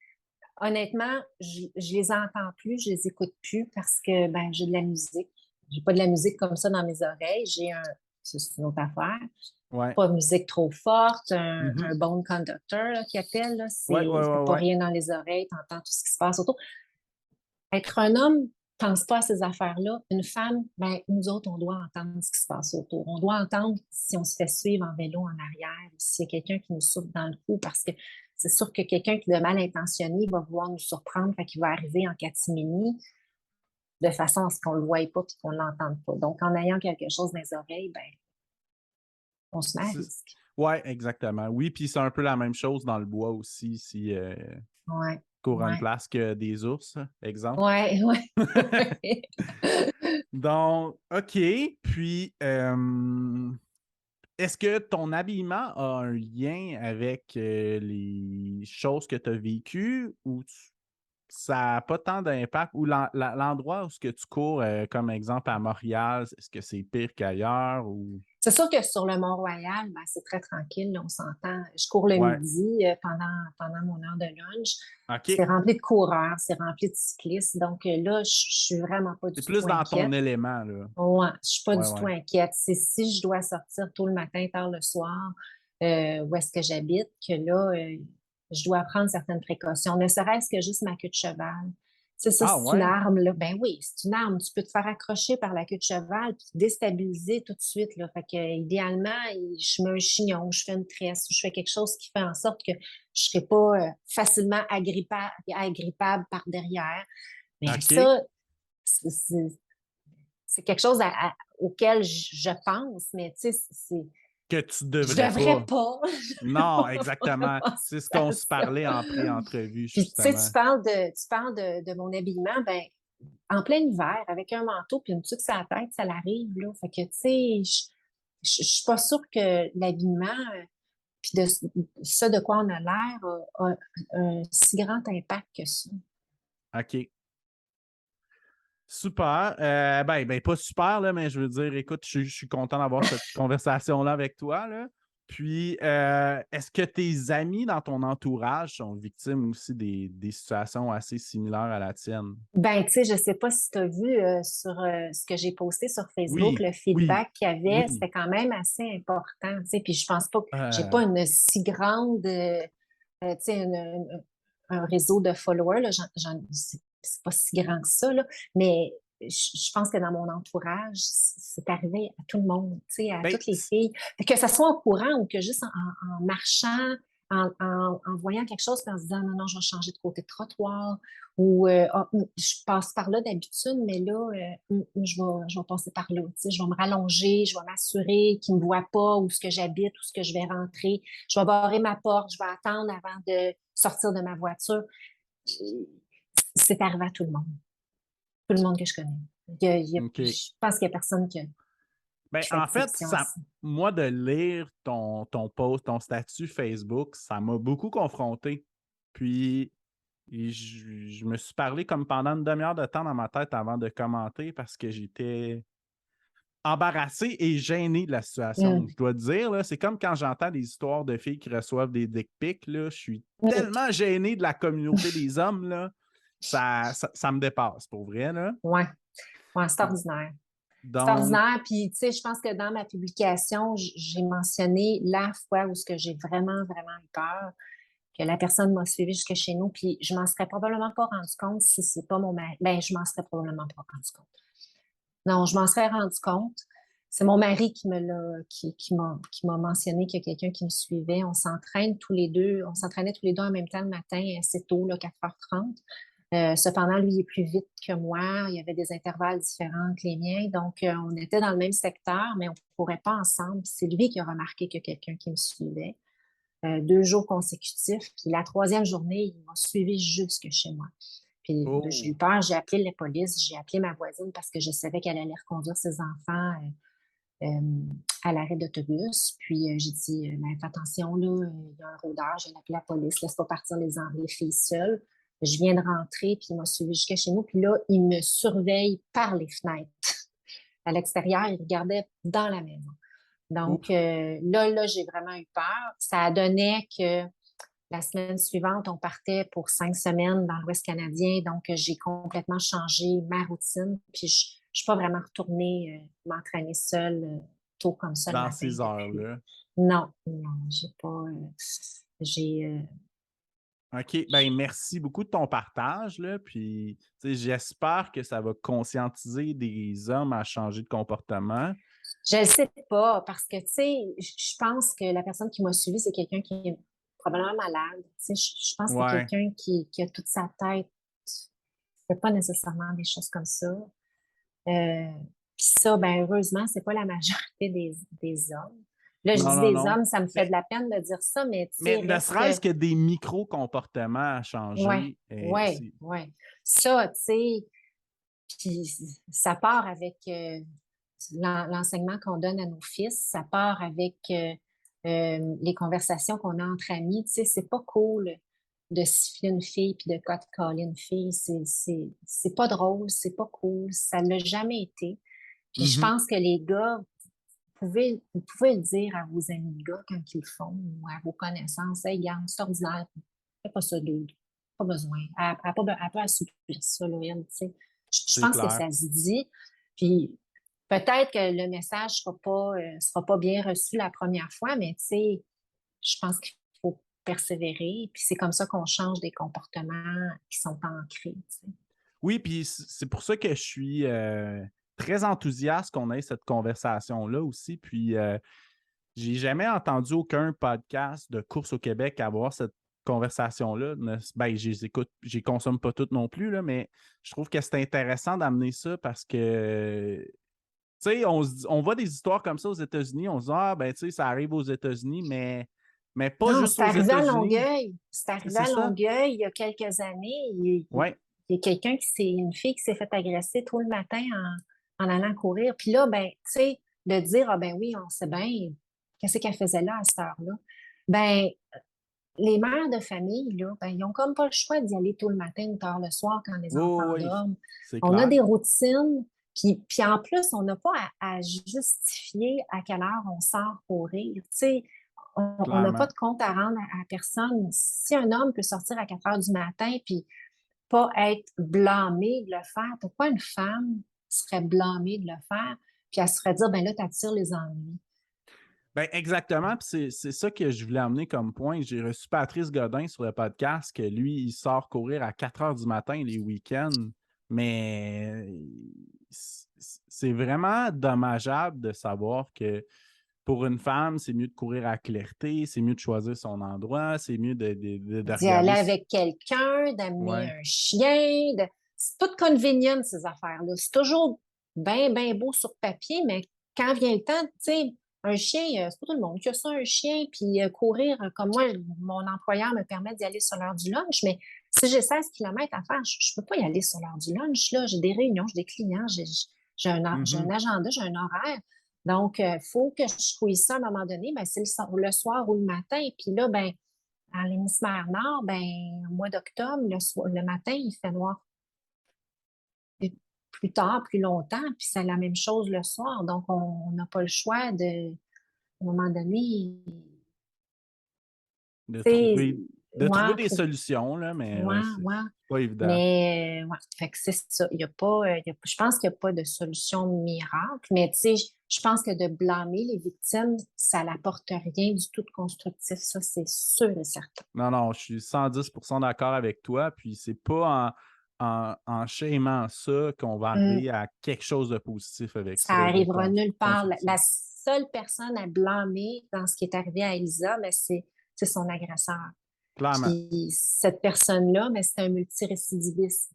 honnêtement, je les entends plus, je les écoute plus parce que ben j'ai de la musique. J'ai pas de la musique comme ça dans mes oreilles. C'est une autre affaire. Ouais. Pas de musique trop forte, Mhm. un bon conducteur là, qui appelle. Là, Ouais, ouais, t'as ouais, pas ouais. rien dans les oreilles, t'entends tout ce qui se passe autour. Être un homme pense pas à ces affaires-là. Une femme, ben, nous autres, on doit entendre ce qui se passe autour. On doit entendre si on se fait suivre en vélo en arrière, s'il y a quelqu'un qui nous souffle dans le cou, parce que c'est sûr que quelqu'un qui est mal intentionné va vouloir nous surprendre, fait qu'il va arriver en catimini de façon à ce qu'on le voie pas et qu'on l'entende pas. Donc, en ayant quelque chose dans les oreilles, ben, on se met à C'est- risque. Ouais, exactement. Oui, puis c'est un peu la même chose dans le bois aussi, si Ouais, court une ouais, place que des ours, exemple. ouais, ouais. Donc, OK. Puis, est-ce que ton habillement a un lien avec les choses que tu as vécues ou ça n'a pas tant d'impact? Ou l'endroit où ce que tu cours, comme exemple à Montréal, est-ce que c'est pire qu'ailleurs? Ou... C'est sûr que sur le Mont-Royal, ben, c'est très tranquille, là, on s'entend. Je cours le Ouais. midi pendant mon heure de lunch. C'est OK. rempli de coureurs, c'est rempli de cyclistes. Donc là, je suis vraiment pas C'est du plus tout dans ton inquiète. élément, là. Ouais, je suis pas Ouais, du tout ouais. inquiète. C'est si je dois sortir tôt le matin, tard le soir, où est-ce que j'habite, que là, je dois prendre certaines précautions, ne serait-ce que juste ma queue de cheval. C'est ça, Ah c'est une ouais? arme, là. Ben oui, c'est une arme. Tu peux te faire accrocher par la queue de cheval puis te déstabiliser tout de suite, là. Fait que, idéalement, je mets un chignon, je fais une tresse, ou je fais quelque chose qui fait en sorte que je serai pas facilement agrippable par derrière. Mais OK. ça, c'est c'est quelque chose auquel je pense, mais tu sais, Que tu je devrais devrais pas. pas. Non, Je devrais pas exactement. penser C'est ce qu'on à se ça. parlait en pré-entrevue, Puis, tu sais, justement. tu parles de mon habillement, ben, en plein hiver, avec un manteau puis une tuque sur la tête, ça l'arrive, là. Fait que, tu sais, je suis pas sûre que l'habillement, puis de ça de quoi on a l'air, a un si grand impact que ça. OK. Super. Pas super, là, mais je veux dire, écoute, je suis content d'avoir cette conversation-là avec toi, là. Puis, est-ce que tes amis dans ton entourage sont victimes aussi des situations assez similaires à la tienne? Ben, tu sais, je sais pas si tu as vu sur ce que j'ai posté sur Facebook, Oui, le oui, feedback qu'il y avait, oui. c'était quand même assez important, tu sais, puis je pense pas que j'ai Euh, pas une si grande, tu sais, un réseau de followers, là, c'est pas si grand que ça, là, mais je pense que dans mon entourage, c'est arrivé à tout le monde, tu sais, à ben, toutes les filles. Que ce soit en courant ou que juste en marchant, en voyant quelque chose, puis en se disant, non, non, je vais changer de côté de trottoir, ou je passe par là d'habitude, mais là, je vais passer par là. Tu sais, je vais me rallonger, je vais m'assurer qu'ils ne me voient pas où ce que j'habite, où ce que je vais rentrer. Je vais barrer ma porte, je vais attendre avant de sortir de ma voiture. C'est arrivé à tout le monde. Tout le monde que je connais. OK. Je pense qu'il n'y a personne Ben, qui fait en fait, exception à ça. moi, de lire ton post, ton statut Facebook, ça m'a beaucoup confronté. Puis, je me suis parlé comme pendant une demi-heure de temps dans ma tête avant de commenter parce que j'étais embarrassé et gêné de la situation. Mm. Je dois te dire, là, c'est comme quand j'entends des histoires de filles qui reçoivent des dick pics, là, je suis Mm. tellement gêné de la communauté des hommes, là, ça me dépasse, pour vrai, là. Ouais, ouais, c'est ordinaire. C'est Donc, ordinaire. Puis, tu sais, je pense que dans ma publication, j'ai mentionné la fois où ce que j'ai vraiment, vraiment eu peur, que la personne m'a suivi jusque chez nous, puis je m'en serais probablement pas rendu compte si c'est pas mon mari. Ben, je m'en serais probablement pas rendu compte. Non, je m'en serais rendu compte. C'est mon mari qui m'a mentionné qu'il y a quelqu'un qui me suivait. On s'entraînait tous les deux en même temps le matin, assez tôt, là, 4h30. Cependant, lui, il est plus vite que moi. Il y avait des intervalles différents que les miens. Donc, on était dans le même secteur, mais on ne courait pas ensemble. C'est lui qui a remarqué qu'il y a quelqu'un qui me suivait. 2 jours consécutifs. Puis la troisième journée, il m'a suivi jusque chez moi. Puis j'ai oh, eu peur, j'ai appelé la police, j'ai appelé ma voisine parce que je savais qu'elle allait reconduire ses enfants à l'arrêt d'autobus. Puis j'ai dit, ben, fais attention, là, il y a un rôdeur, j'ai appelé la police, laisse pas partir les filles seules. Je viens de rentrer, puis il m'a suivi jusqu'à chez nous. Puis là, il me surveille par les fenêtres. À l'extérieur, il regardait dans la maison. Donc ouf. là, j'ai vraiment eu peur. Ça a donné que la semaine suivante, on partait pour 5 semaines dans l'Ouest canadien. Donc, j'ai complètement changé ma routine. Puis, je ne suis pas vraiment retournée m'entraîner seule tôt comme ça le Dans matin ces depuis. heures-là. Non, non, j'ai pas. J'ai. OK. Ben, merci beaucoup de ton partage, là. Puis, tu sais, j'espère que ça va conscientiser des hommes à changer de comportement. Je ne sais pas parce que, tu sais, je pense que la personne qui m'a suivie, c'est quelqu'un qui est probablement malade. Tu sais, je pense que c'est Ouais. quelqu'un qui a toute sa tête, ne fait pas nécessairement des choses comme ça. Euh, Puis ça, ben heureusement, c'est pas la majorité des hommes. Là, je Non, dis non, des non. hommes, ça me fait Mais, de la peine de dire ça, mais tu mais sais, ne reste que, serait-ce que des micro-comportements à ouais, changer, ouais, ouais. Ça, tu sais, puis ça part avec l'enseignement qu'on donne à nos fils, ça part avec les conversations qu'on a entre amis. Tu sais, c'est pas cool de siffler une fille puis de coller une fille. C'est pas drôle, c'est pas cool, ça l'a jamais été. Puis je Mhm. pense que les gars, vous pouvez le dire à vos amis de gars quand ils le font ou à vos connaissances. Hey, regarde, c'est ordinaire. Fais pas ça, dude. Pas besoin. Elle peut assouplir ça, là, elle, tu sais. Je C'est pense que clair. ça se dit. Puis peut-être que le message sera pas bien reçu la première fois, mais tu sais, je pense qu'il faut persévérer. Puis c'est comme ça qu'on change des comportements qui sont ancrés, tu sais. Oui, puis c'est pour ça que je suis très enthousiaste qu'on ait cette conversation-là aussi. Puis, j'ai jamais entendu aucun podcast de course au Québec avoir cette conversation-là. Ben, je les écoute, je les consomme pas toutes non plus, là, mais je trouve que c'est intéressant d'amener ça parce que sais, on voit des histoires comme ça aux États-Unis, on se dit, ah, ben, tu sais, ça arrive aux États-Unis, mais pas Non, juste c'est aux arrivé à États-Unis. Longueuil. C'est arrivé C'est à ça? Longueuil il y a quelques années. Ouais. Il y a quelqu'un une fille qui s'est fait agresser tôt le matin en allant courir. Puis là, ben, tu sais, de dire, ah ben oui, on sait bien, qu'est-ce qu'elle faisait là à cette heure-là? Ben, les mères de famille, là, ben, ils n'ont comme pas le choix d'y aller tôt le matin ou tard le soir quand les Oui, enfants oui, oui, dorment. c'est On a clair. des routines, puis en plus, on n'a pas à justifier à quelle heure on sort courir. Tu sais, on n'a pas Clairement. de compte à rendre à personne. Si un homme peut sortir à 4 heures du matin puis pas être blâmé de le faire, pourquoi une femme serait blâmée de le faire? Puis elle se ferait dire, ben là, t'attires les ennuis. Ben exactement, puis c'est ça que je voulais amener comme point. J'ai reçu Patrice Godin sur le podcast, que lui, il sort courir à 4 heures du matin les week-ends, mais c'est vraiment dommageable de savoir que pour une femme, c'est mieux de courir à clarté, c'est mieux de choisir son endroit, c'est mieux de D'y aller regarder. avec quelqu'un, d'amener Ouais. un chien. C'est toute convenient, ces affaires-là. C'est toujours bien, bien beau sur papier, mais quand vient le temps, tu sais, un chien, c'est pas tout le monde qui a ça, un chien, puis courir, comme moi, mon employeur me permet d'y aller sur l'heure du lunch, mais si j'ai 16 kilomètres à faire, je peux pas y aller sur l'heure du lunch, là. J'ai des réunions, j'ai des clients, j'ai un Mhm. agenda, j'ai un horaire. Donc, il faut que je choisisse ça à un moment donné, ben, c'est le soir ou le matin. Puis là, ben, à l'hémisphère nord, ben, au mois d'octobre, le matin, il fait noir. Et plus tard, plus longtemps, puis c'est la même chose le soir. Donc, on n'a pas le choix à un moment donné, De tu sais, trouver, de trouver ouais, des solutions, là, mais ouais, ouais, ouais. c'est pas évident. Mais, ouais, fait que c'est ça. Il y a pas, je pense qu'il n'y a pas de solution miracle, mais tu sais, je pense que de blâmer les victimes, ça n'apporte rien du tout de constructif. Ça, c'est sûr et certain. Non, non, je suis 110% d'accord avec toi. Puis c'est pas en shamant ça qu'on va Mm. arriver à quelque chose de positif avec Ça ça, de arrivera nulle part. constructif. La seule personne à blâmer dans ce qui est arrivé à Elisa, mais c'est son agresseur. Clairement. Puis cette personne-là, mais c'est un multirécidiviste.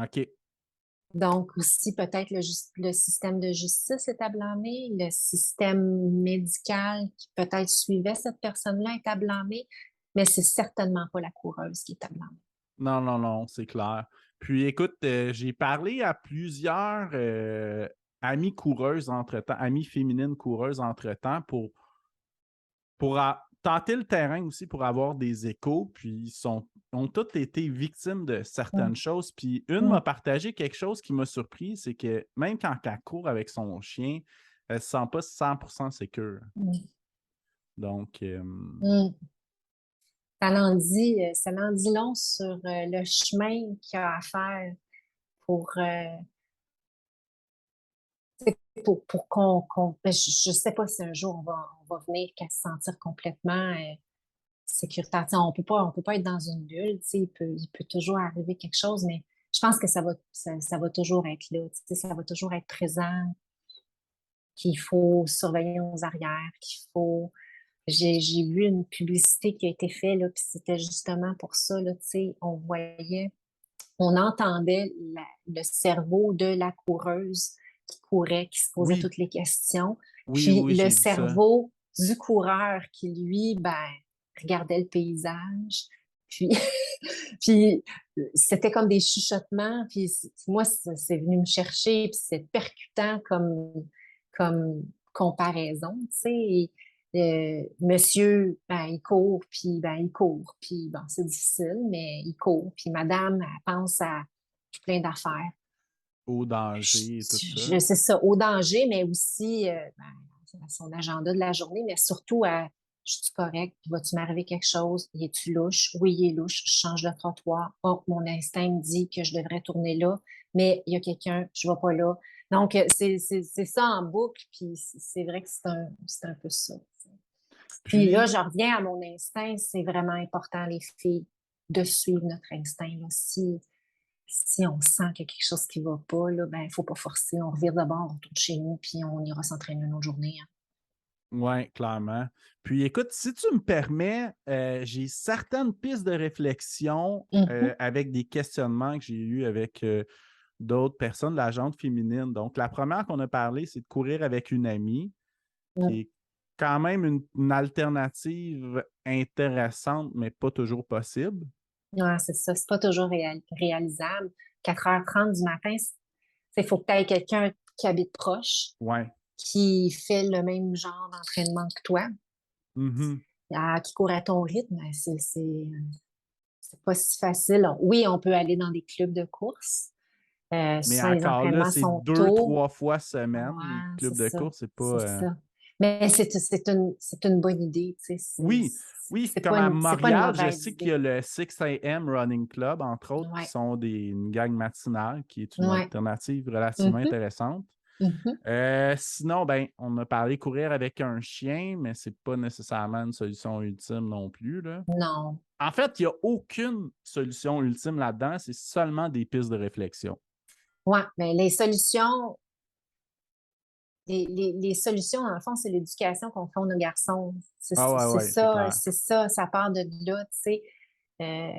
OK. Donc aussi, peut-être le système de justice est à blâmer, le système médical qui peut-être suivait cette personne-là est à blâmer, mais c'est certainement pas la coureuse qui est à blâmer. Non, non, non, c'est clair. Puis écoute, j'ai parlé à plusieurs amies coureuses entre-temps, amies féminines coureuses entre-temps pour tenter le terrain aussi pour avoir des échos. Puis ont toutes été victimes de certaines Mm. choses. Puis une Mm. m'a partagé quelque chose qui m'a surpris, c'est que même quand elle court avec son chien, elle ne se sent pas 100% sécure. Mm. Donc, Mm. Ça en dit long sur le chemin qu'il y a à faire pour, ben, je sais pas si un jour on va venir qu'à se sentir complètement sécuritaire. Tu sais, on peut pas être dans une bulle, tu sais, il peut toujours arriver quelque chose, mais je pense que ça va toujours être là, tu sais, ça va toujours être présent, qu'il faut surveiller nos arrières, j'ai vu une publicité qui a été faite, là, puis c'était justement pour ça, là, tu sais, on entendait le cerveau de la coureuse qui courait, qui se posait oui, toutes les questions, oui, puis oui, le j'ai vu ça. cerveau du coureur qui, lui, ben, regardait le paysage. Puis, puis c'était comme des chuchotements. Puis moi, c'est venu me chercher, puis c'est percutant comme comparaison, tu sais. Monsieur, ben, il court, puis bon, c'est difficile, mais il court, puis madame, elle pense à plein d'affaires. Au danger et tout ça. Je sais ça, au danger, mais aussi ben, à son agenda de la journée, mais surtout à je suis correct, vas-tu m'arriver quelque chose? Y es-tu louche? Oui, il est louche, je change de trottoir. Oh, mon instinct me dit que je devrais tourner là, mais il y a quelqu'un, je ne vais pas là. Donc, c'est ça en boucle, puis c'est vrai que c'est un peu ça. Puis là, Puis, je reviens à mon instinct, c'est vraiment important, les filles, de suivre notre instinct. Là. Si on sent qu'il y a quelque chose qui ne va pas, là, ben, il ne faut pas forcer. On revient d'abord, on retourne chez nous, puis on ira s'entraîner une autre journée. Hein. oui, clairement. Puis écoute, si tu me permets, j'ai certaines pistes de réflexion Mhm. avec des questionnements que j'ai eus avec d'autres personnes de la gente féminine. Donc, la première qu'on a parlé, c'est de courir avec une amie, qui est quand même une alternative intéressante, mais pas toujours possible. Ouais, c'est ça. C'est pas toujours réalisable. 4h30 du matin, il faut que tu aies quelqu'un qui habite proche, Ouais. qui fait le même genre d'entraînement que toi, Mhm. qui court à ton rythme. Ben, c'est pas si facile. Oui, on peut aller dans des clubs de course. Mais Souvent, les encore là, entraînements c'est sont deux, tôt. trois fois semaine. Les Ouais, clubs c'est de ça. course, c'est pas. C'est ça. Mais c'est une bonne idée. Tu sais, Oui, oui, c'est comme pas à c'est pas une Montréal, je mauvaise sais qu'il y idée. a le 6 a.m. Running Club, entre autres, qui Ouais. sont une gang matinale, qui est une Ouais. alternative relativement Mhm, intéressante. mhm. Sinon, ben, on a parlé courir avec un chien, mais c'est pas nécessairement une solution ultime non plus, là. Non. En fait, il n'y a aucune solution ultime là-dedans, c'est seulement des pistes de réflexion. Ouais, mais les solutions, dans le fond, c'est l'éducation qu'on fait aux nos garçons. C'est Ah ouais, c'est ouais, c'est ça, clair. c'est ça, ça part de là, tu sais. Euh,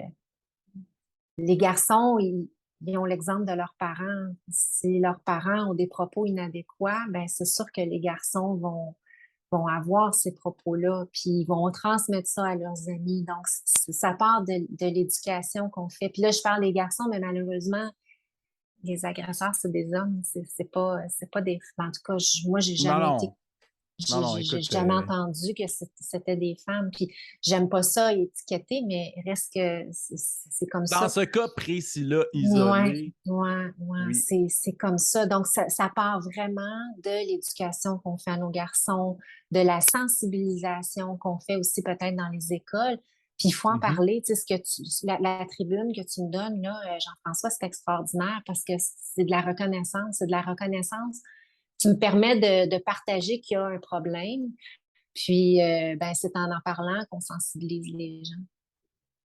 les garçons, ils ont l'exemple de leurs parents. Si leurs parents ont des propos inadéquats, ben c'est sûr que les garçons vont avoir ces propos-là, puis ils vont transmettre ça à leurs amis. Donc, ça part de l'éducation qu'on fait. Puis là, je parle des garçons, mais malheureusement, les agresseurs, c'est des hommes, c'est pas des... En tout cas, moi, j'ai Non, jamais été... non, non, non, J'ai écoute, jamais entendu que c'était des femmes. Puis j'aime pas ça étiqueter, mais reste que c'est comme dans ça. ce cas précis-là, Ouais, isolé, ouais, ouais, oui. c'est comme ça. Donc, ça part vraiment de l'éducation qu'on fait à nos garçons, de la sensibilisation qu'on fait aussi peut-être dans les écoles. Puis il faut en Mhm. parler. Tu sais, la tribune que tu me donnes, là, Jean-François, c'est extraordinaire parce que c'est de la reconnaissance. C'est de la reconnaissance. Tu me permets de partager qu'il y a un problème. Puis, ben, c'est en parlant qu'on sensibilise les gens.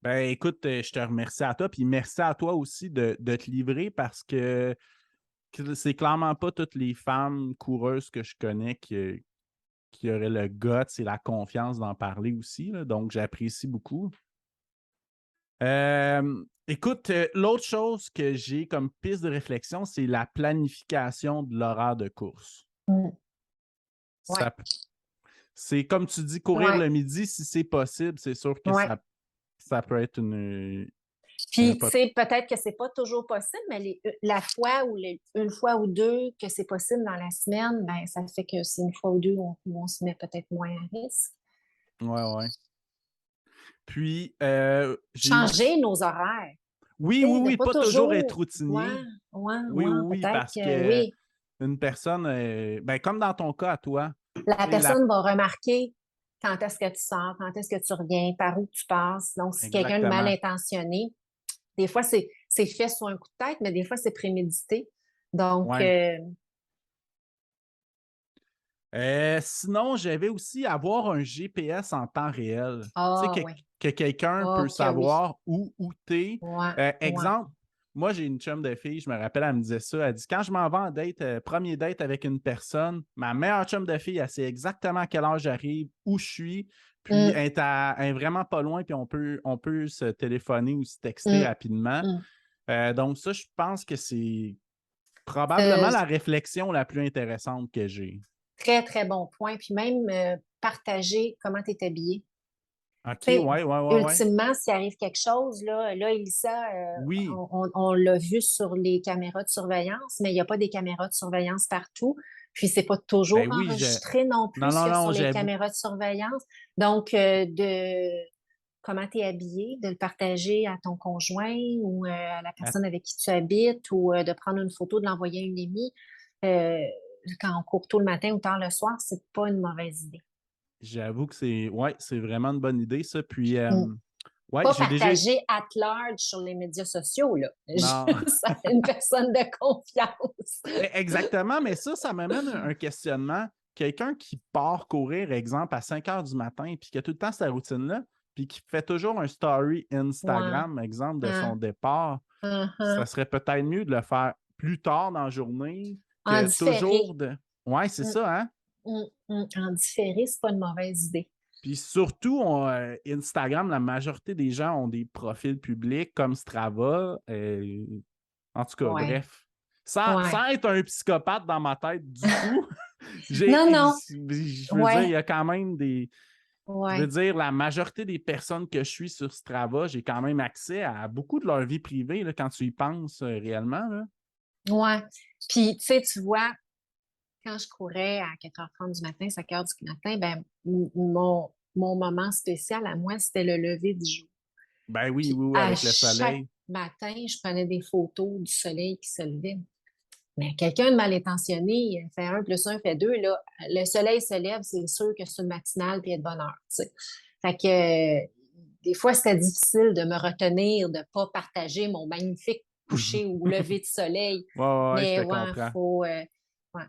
Ben écoute, je te remercie à toi, puis merci à toi aussi de te livrer parce que c'est clairement pas toutes les femmes coureuses que je connais qui auraient le guts et la confiance d'en parler aussi, là. Donc j'apprécie beaucoup. Écoute, l'autre chose que j'ai comme piste de réflexion, c'est la planification de l'horaire de course. Mm. Ouais, Ça, c'est comme tu dis, courir ouais, le midi, si c'est possible, c'est sûr que ouais. ça peut être un Puis, tu pot. sais, peut-être que c'est pas toujours possible, mais la fois ou une fois ou deux que c'est possible dans la semaine, ben, ça fait que c'est une fois ou deux où on se met peut-être moins à risque. Ouais, ouais. Puis, j'ai Changer aussi. nos horaires. Oui, Tu oui, sais, de oui, pas pas toujours être toujours. Ouais, routinier. ouais, Oui, ouais, oui, oui, peut-être parce que que oui. une personne, ben, comme dans ton cas à toi, La tu sais, personne va remarquer quand est-ce que tu sors, quand est-ce que tu reviens, par où tu passes. Donc, si quelqu'un de mal exactement. intentionné, des fois, c'est fait sur un coup de tête, mais des fois, c'est prémédité. Donc, Ouais. Sinon, j'avais aussi avoir un GPS en temps réel. Tu sais, ah, ouais. que quelqu'un peut Oh, que oui. savoir où tu Ouais, es. ouais. Exemple, moi, j'ai une chum de fille, je me rappelle, elle me disait ça. Elle dit, quand je m'en vais en date, premier date avec une personne, ma meilleure chum de fille, elle sait exactement à quelle heure j'arrive, où je suis, puis Hum, elle est vraiment pas loin, puis on peut se téléphoner ou se texter hum, rapidement. hum. Donc ça, je pense que c'est probablement Euh, la réflexion la plus intéressante que j'ai. Très, très bon point. Puis même partager comment tu es habillé. OK, Tu sais, ouais, ouais, ouais, ouais. ultimement, s'il arrive quelque chose, là, Elissa, Oui. on l'a vu sur les caméras de surveillance, mais il n'y a pas des caméras de surveillance partout. Puis, c'est pas toujours Ben oui, enregistré non non, plus ce non, qu'il y a non, sur les j'avoue. caméras de surveillance. Donc, de comment tu es habillé, de le partager à ton conjoint ou à la Ah, personne avec qui tu habites ou de prendre une photo, de l'envoyer à une amie. Euh, Quand on court tôt le matin ou tard le soir, c'est pas une mauvaise idée. j'avoue que c'est vraiment une bonne idée, ça. Puis, Mm. ouais, Pas j'ai déjà. partager at large sur les médias sociaux, là. Non. Juste à une personne de confiance. Exactement, mais ça m'amène un questionnement. Quelqu'un qui part courir, exemple, à 5 heures du matin, puis qui a tout le temps cette routine-là, puis qui fait toujours un story Ouais. Instagram, exemple, de son Hein, départ, hein, ça hein. serait peut-être mieux de le faire plus tard dans la journée En que toujours différé. de. Ouais, c'est Mm, ça, hein? En différé, c'est pas une mauvaise idée. Puis surtout, Instagram, la majorité des gens ont des profils publics comme Strava. En tout cas, Ouais. bref. Ouais. sans être un psychopathe dans ma tête du tout, Non, non. je veux dire, il y Ouais. a quand même des. Je veux Ouais. dire, la majorité des personnes que je suis sur Strava, j'ai quand même accès à beaucoup de leur vie privée, là, quand tu y penses réellement. Là. Ouais. Puis, tu sais, tu vois, quand je courais à 4h30 du matin, 5h du matin, ben, mon moment spécial à moi, c'était le lever du jour. Ben oui, Puis, oui, oui, à avec le chaque soleil. matin, je prenais des photos du soleil qui se levait. Mais quelqu'un de mal intentionné fait 1 + 1 fait 2, là. Le soleil se lève, c'est sûr que c'est une matinale puis il est de bonne heure, tu sais. Fait que des fois, c'était difficile de me retenir, de ne pas partager mon magnifique coucher ou lever de soleil. Ouais, ouais, ouais, je Mais te ouais, comprends. ouais,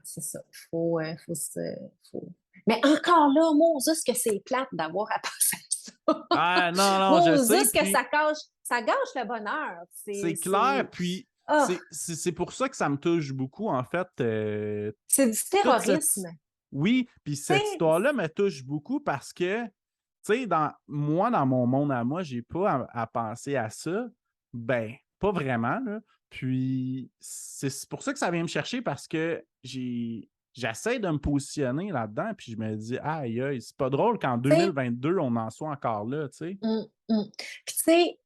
c'est ça. Faut se. Faut... Mais encore là, Moses, que c'est plate d'avoir à passer à ça. Ah, non, non, je sais, Moses, que puis ça gâche le bonheur. c'est clair, puis Ah, c'est pour ça que ça me touche beaucoup, en fait. c'est du Toute cette. terrorisme. Oui, puis Tu cette sais, histoire-là me touche beaucoup parce que, tu sais, dans mon monde à moi, j'ai pas à penser à ça. Ben, pas vraiment, là. Puis, c'est pour ça que ça vient me chercher parce que j'essaie de me positionner là-dedans, puis je me dis, aïe, aïe, c'est pas drôle qu'en tu sais, 2022, on en soit encore là, tu sais. Puis tu sais,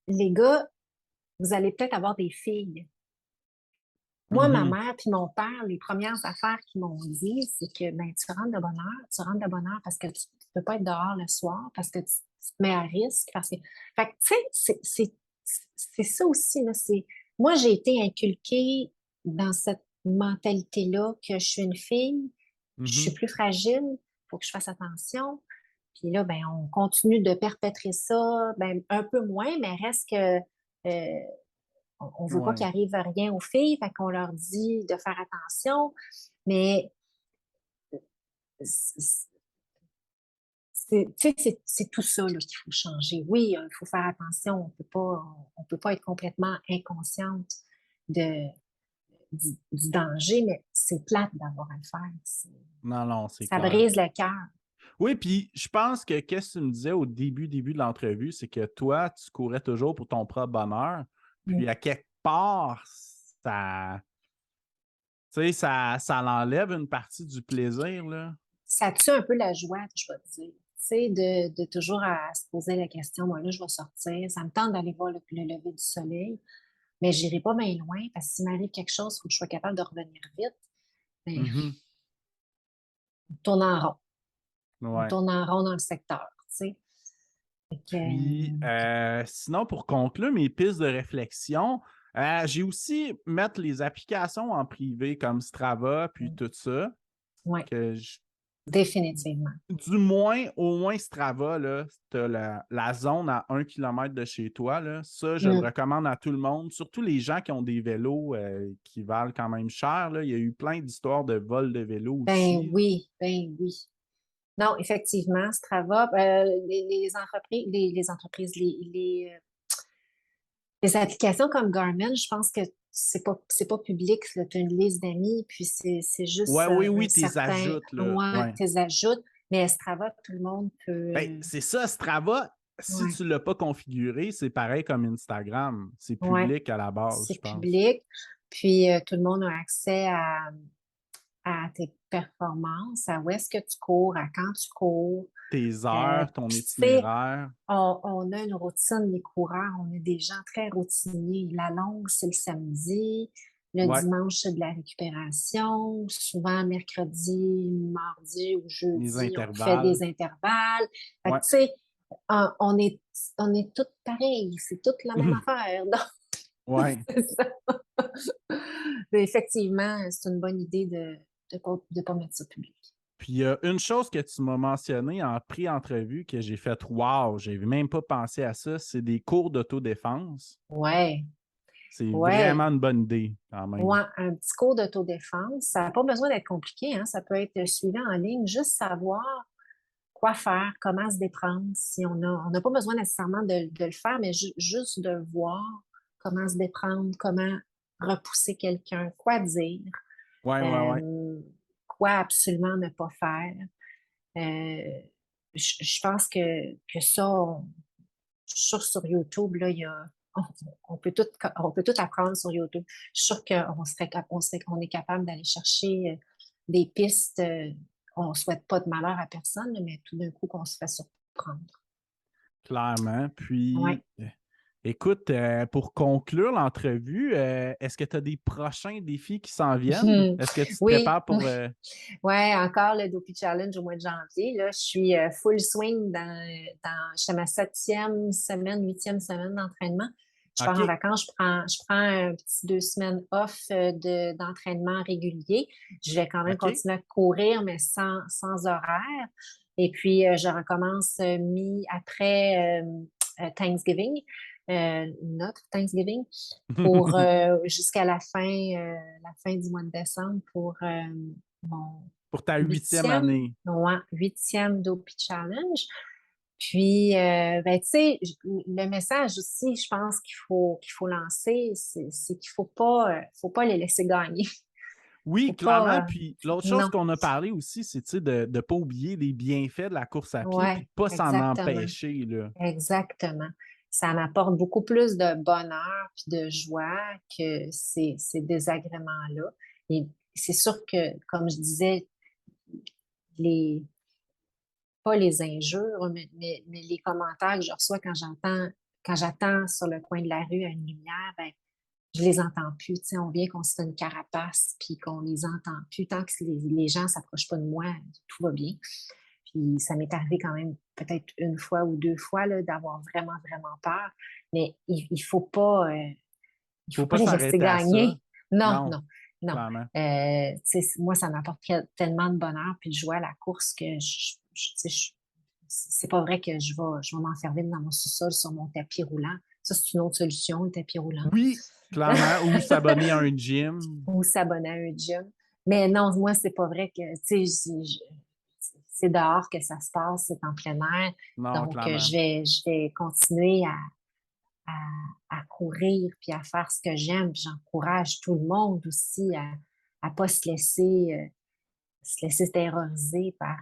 les gars, vous allez peut-être avoir des filles. Moi, ma Mhm, mère puis mon père, les premières affaires qu'ils m'ont dit, c'est que ben, tu rentres de bonne heure parce que tu ne peux pas être dehors le soir, parce que tu te mets à risque. Fait que, tu sais, c'est ça aussi, là. Moi, j'ai été inculquée dans cette mentalité-là que je suis une fille, je suis mhm. plus fragile, il faut que je fasse attention. Puis là, ben, on continue de perpétrer ça, ben, un peu moins, mais reste que on veut pas qu'il Ouais. arrive rien aux filles, fait qu'on leur dit de faire attention. Mais c'est tout ça là, qu'il faut changer. Oui, il faut faire attention. On peut pas être complètement inconsciente de, du danger, mais c'est plate d'avoir à le faire. Non, non, c'est Ça clair. brise le cœur. Oui, puis je pense que qu'est-ce que tu me disais au début de l'entrevue, c'est que toi, tu courais toujours pour ton propre bonheur. Puis Mm. à quelque part, ça, tu sais, ça l'enlève une partie du plaisir, là. Ça tue un peu la joie, je vais te dire. Tu sais, de toujours à se poser la question, moi là, je vais sortir, ça me tente d'aller voir le lever du soleil. Mais j'irai pas bien loin parce que s'il m'arrive quelque chose, il faut que je sois capable de revenir vite. Ben, Mhm. on tourne en rond. On Ouais. tourne en rond dans le secteur, tu sais. Fait que, Puis, sinon, pour conclure mes pistes de réflexion, j'ai aussi mettre les applications en privé comme Strava, puis tout ça, ouais, que définitivement. Au moins Strava, là, tu as la zone à 1 kilomètre de chez toi. Là. Ça, je le Mm. recommande à tout le monde, surtout les gens qui ont des vélos qui valent quand même cher. Là. Il y a eu plein d'histoires de vol de vélos Ben aussi. oui, ben oui. Non, effectivement, Strava, les entreprises, les applications comme Garmin, je pense que c'est pas public, tu as une liste d'amis, puis c'est Ouais, juste oui, un oui, tu les certain, ajoutes, là. ouais, Ouais. tu les ajoutes, mais Strava, tout le monde peut, Ben, c'est ça, Strava, si ouais, tu ne l'as pas configuré, c'est pareil comme Instagram. C'est ouais, public à la base, je c'est pense. public, puis tout le monde a accès à tes performances, à où est-ce que tu cours, à quand tu cours. Tes heures, ton Puis, tu sais, itinéraire. on a une routine, les coureurs, on est des gens très routiniers. La longue, c'est le samedi. Le Ouais, dimanche, c'est de la récupération. Souvent, mercredi, mardi ou les jeudi, on fait intervalles. des intervalles. Fait que, Ouais. tu sais, on on est toutes pareilles. C'est toute la même affaire. Donc, Ouais. c'est ça. Mais effectivement, c'est une bonne idée de pas mettre ça public. Puis il y a une chose que tu m'as mentionné en pré-entrevue que j'ai fait wow, j'ai même pas pensé à ça, c'est des cours d'autodéfense. Ouais, C'est ouais. vraiment une bonne idée quand Ouais, même. un petit cours d'autodéfense, ça n'a pas besoin d'être compliqué, hein, ça peut être suivi en ligne, juste savoir quoi faire, comment se déprendre. Si on n'a pas besoin nécessairement de le faire, mais juste de voir comment se déprendre, comment repousser quelqu'un, quoi dire, Ouais, ouais, ouais. euh, quoi absolument ne pas faire. Je pense que ça, je suis sûre sur YouTube, là, on peut tout apprendre sur YouTube. Je suis sûre qu'on est capable d'aller chercher des pistes. On ne souhaite pas de malheur à personne, mais tout d'un coup, qu'on se fait surprendre. Clairement. Ouais. Puis, écoute, pour conclure l'entrevue, est-ce que tu as des prochains défis qui s'en viennent? Est-ce que tu te Oui, prépares pour... ouais, encore le Dopey Challenge au mois de janvier. Là, je suis full swing j'étais à ma 7e semaine, 8e semaine d'entraînement. Je pars en OK, vacances, je prends un petit 2 semaines off d'entraînement régulier. Je vais quand même OK. continuer à courir, mais sans horaire. Et puis, je recommence après Thanksgiving, notre Thanksgiving, pour jusqu'à la fin du mois de décembre pour mon Pour ta 8e huitième, année. ouais, 8e Dopey Challenge. Puis, ben, tu sais, le message aussi, je pense qu'il faut lancer, c'est qu'il faut pas les laisser gagner. Oui, Faut pas, clairement. Puis l'autre chose non, qu'on a parlé aussi, c'est de ne pas oublier les bienfaits de la course à pied puis ouais, de ne pas s'en exactement, empêcher, là. exactement. Ça m'apporte beaucoup plus de bonheur puis de joie que ces désagréments-là. Et c'est sûr que, comme je disais, les, pas les injures, mais les commentaires que je reçois quand j'attends sur le coin de la rue à une lumière, ben, je les entends plus. Tu sais, on vient qu'on se fait une carapace puis qu'on les entend plus. Tant que les gens s'approchent pas de moi, tout va bien. Puis ça m'est arrivé quand même peut-être une fois ou deux fois là, d'avoir vraiment, vraiment peur. Mais il Faut faut pas pas les laisser s'arrêter à ça. gagner. Non, Non, non, non. clairement. Tu sais, moi, ça m'apporte tellement de bonheur puis de joie à la course que tu sais, c'est pas vrai que je vais m'enfermer dans mon sous-sol sur mon tapis roulant. Ça, c'est une autre solution, le tapis roulant. Oui, clairement. Ou s'abonner à un gym. Ou s'abonner à un gym. Mais non, moi, c'est pas vrai que, tu sais, c'est dehors que ça se passe, c'est en plein air. Non, Donc, clairement. je vais continuer à courir puis à faire ce que j'aime. Puis j'encourage tout le monde aussi à pas se laisser terroriser par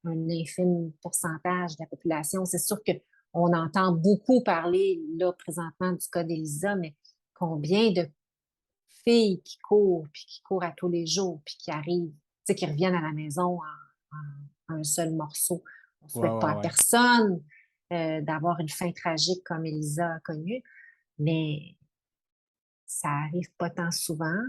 un infime pourcentage de la population. C'est sûr qu'on entend beaucoup parler, là, présentement, du cas d'Elisa, mais combien de filles qui courent, puis qui courent à tous les jours, puis qui arrivent, tu sais, qui reviennent à la maison en un seul morceau. On ne Ouais, souhaite pas ouais, à ouais. personne d'avoir une fin tragique comme Elisa a connue, mais ça arrive pas tant souvent,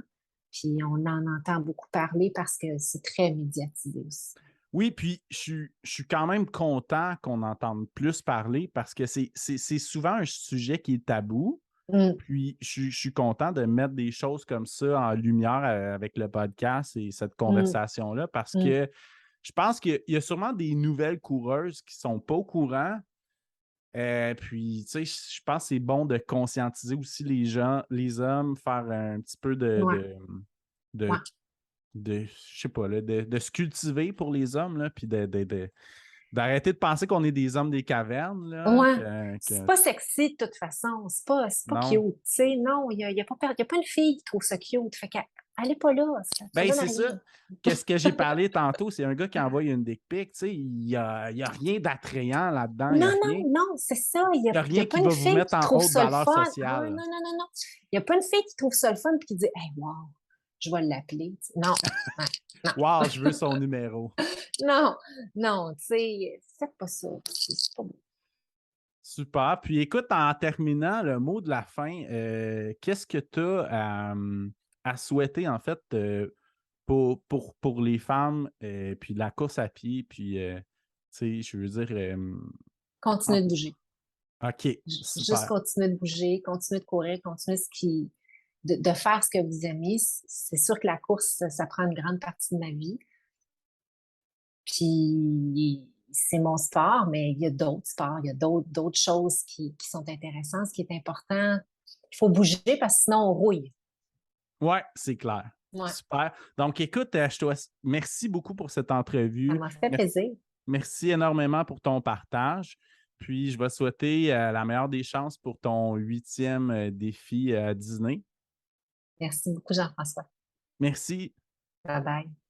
puis on en entend beaucoup parler parce que c'est très médiatisé aussi. Oui, puis je suis quand même content qu'on entende plus parler parce que c'est souvent un sujet qui est tabou. Mm, Puis je suis content de mettre des choses comme ça en lumière avec le podcast et cette mm, conversation-là parce mm, que je pense qu'il y a sûrement des nouvelles coureuses qui ne sont pas au courant. Puis, tu sais, je pense que c'est bon de conscientiser aussi les gens, les hommes, faire un petit peu ouais, ouais. de, je sais pas, là, de se cultiver pour les hommes, là, puis d'arrêter de penser qu'on est des hommes des cavernes, là, Ouais, c'est pas sexy de toute façon, c'est pas cute, non. tu sais, non, il y a pas une fille qui trouve ça cute, fait qu'elle est pas là, ça Ben, donne c'est rien. ça. Qu'est-ce que j'ai parlé tantôt? C'est un gars qui envoie une dick pic, tu sais, il y a rien d'attrayant là-dedans, il y Non, a non, rien. non, c'est ça, Il y a il y rien a pas qui une va vous fille mettre qui en trouve haute ça le valeur fun, ah, sociale. non, non, non, non, il y a pas une fille qui trouve ça le fun puis qui dit, hey, wow, je vais l'appeler, non, non, non, Wow, je veux son numéro. non, non, tu sais, faites pas ça, c'est pas beau. Super. Puis écoute, en terminant, le mot de la fin, qu'est-ce que tu as à souhaiter, en fait, pour les femmes, puis la course à pied, puis, tu sais, je veux dire, en- Continuez de bouger. OK, Juste super. continuer de bouger, continuer de courir, continuer de faire ce que vous aimez. C'est sûr que la course, ça prend une grande partie de ma vie. Puis c'est mon sport, mais il y a d'autres sports, il y a d'autres choses qui sont intéressantes. Ce qui est important, il faut bouger parce que sinon on rouille. Ouais, c'est clair. Ouais, Super. Donc, écoute, merci beaucoup pour cette ça entrevue. m'a fait Merci, plaisir. merci énormément pour ton partage. Puis, je vais souhaiter la meilleure des chances pour ton 8e défi à Disney. Merci beaucoup, Jean-François. Merci. Bye bye.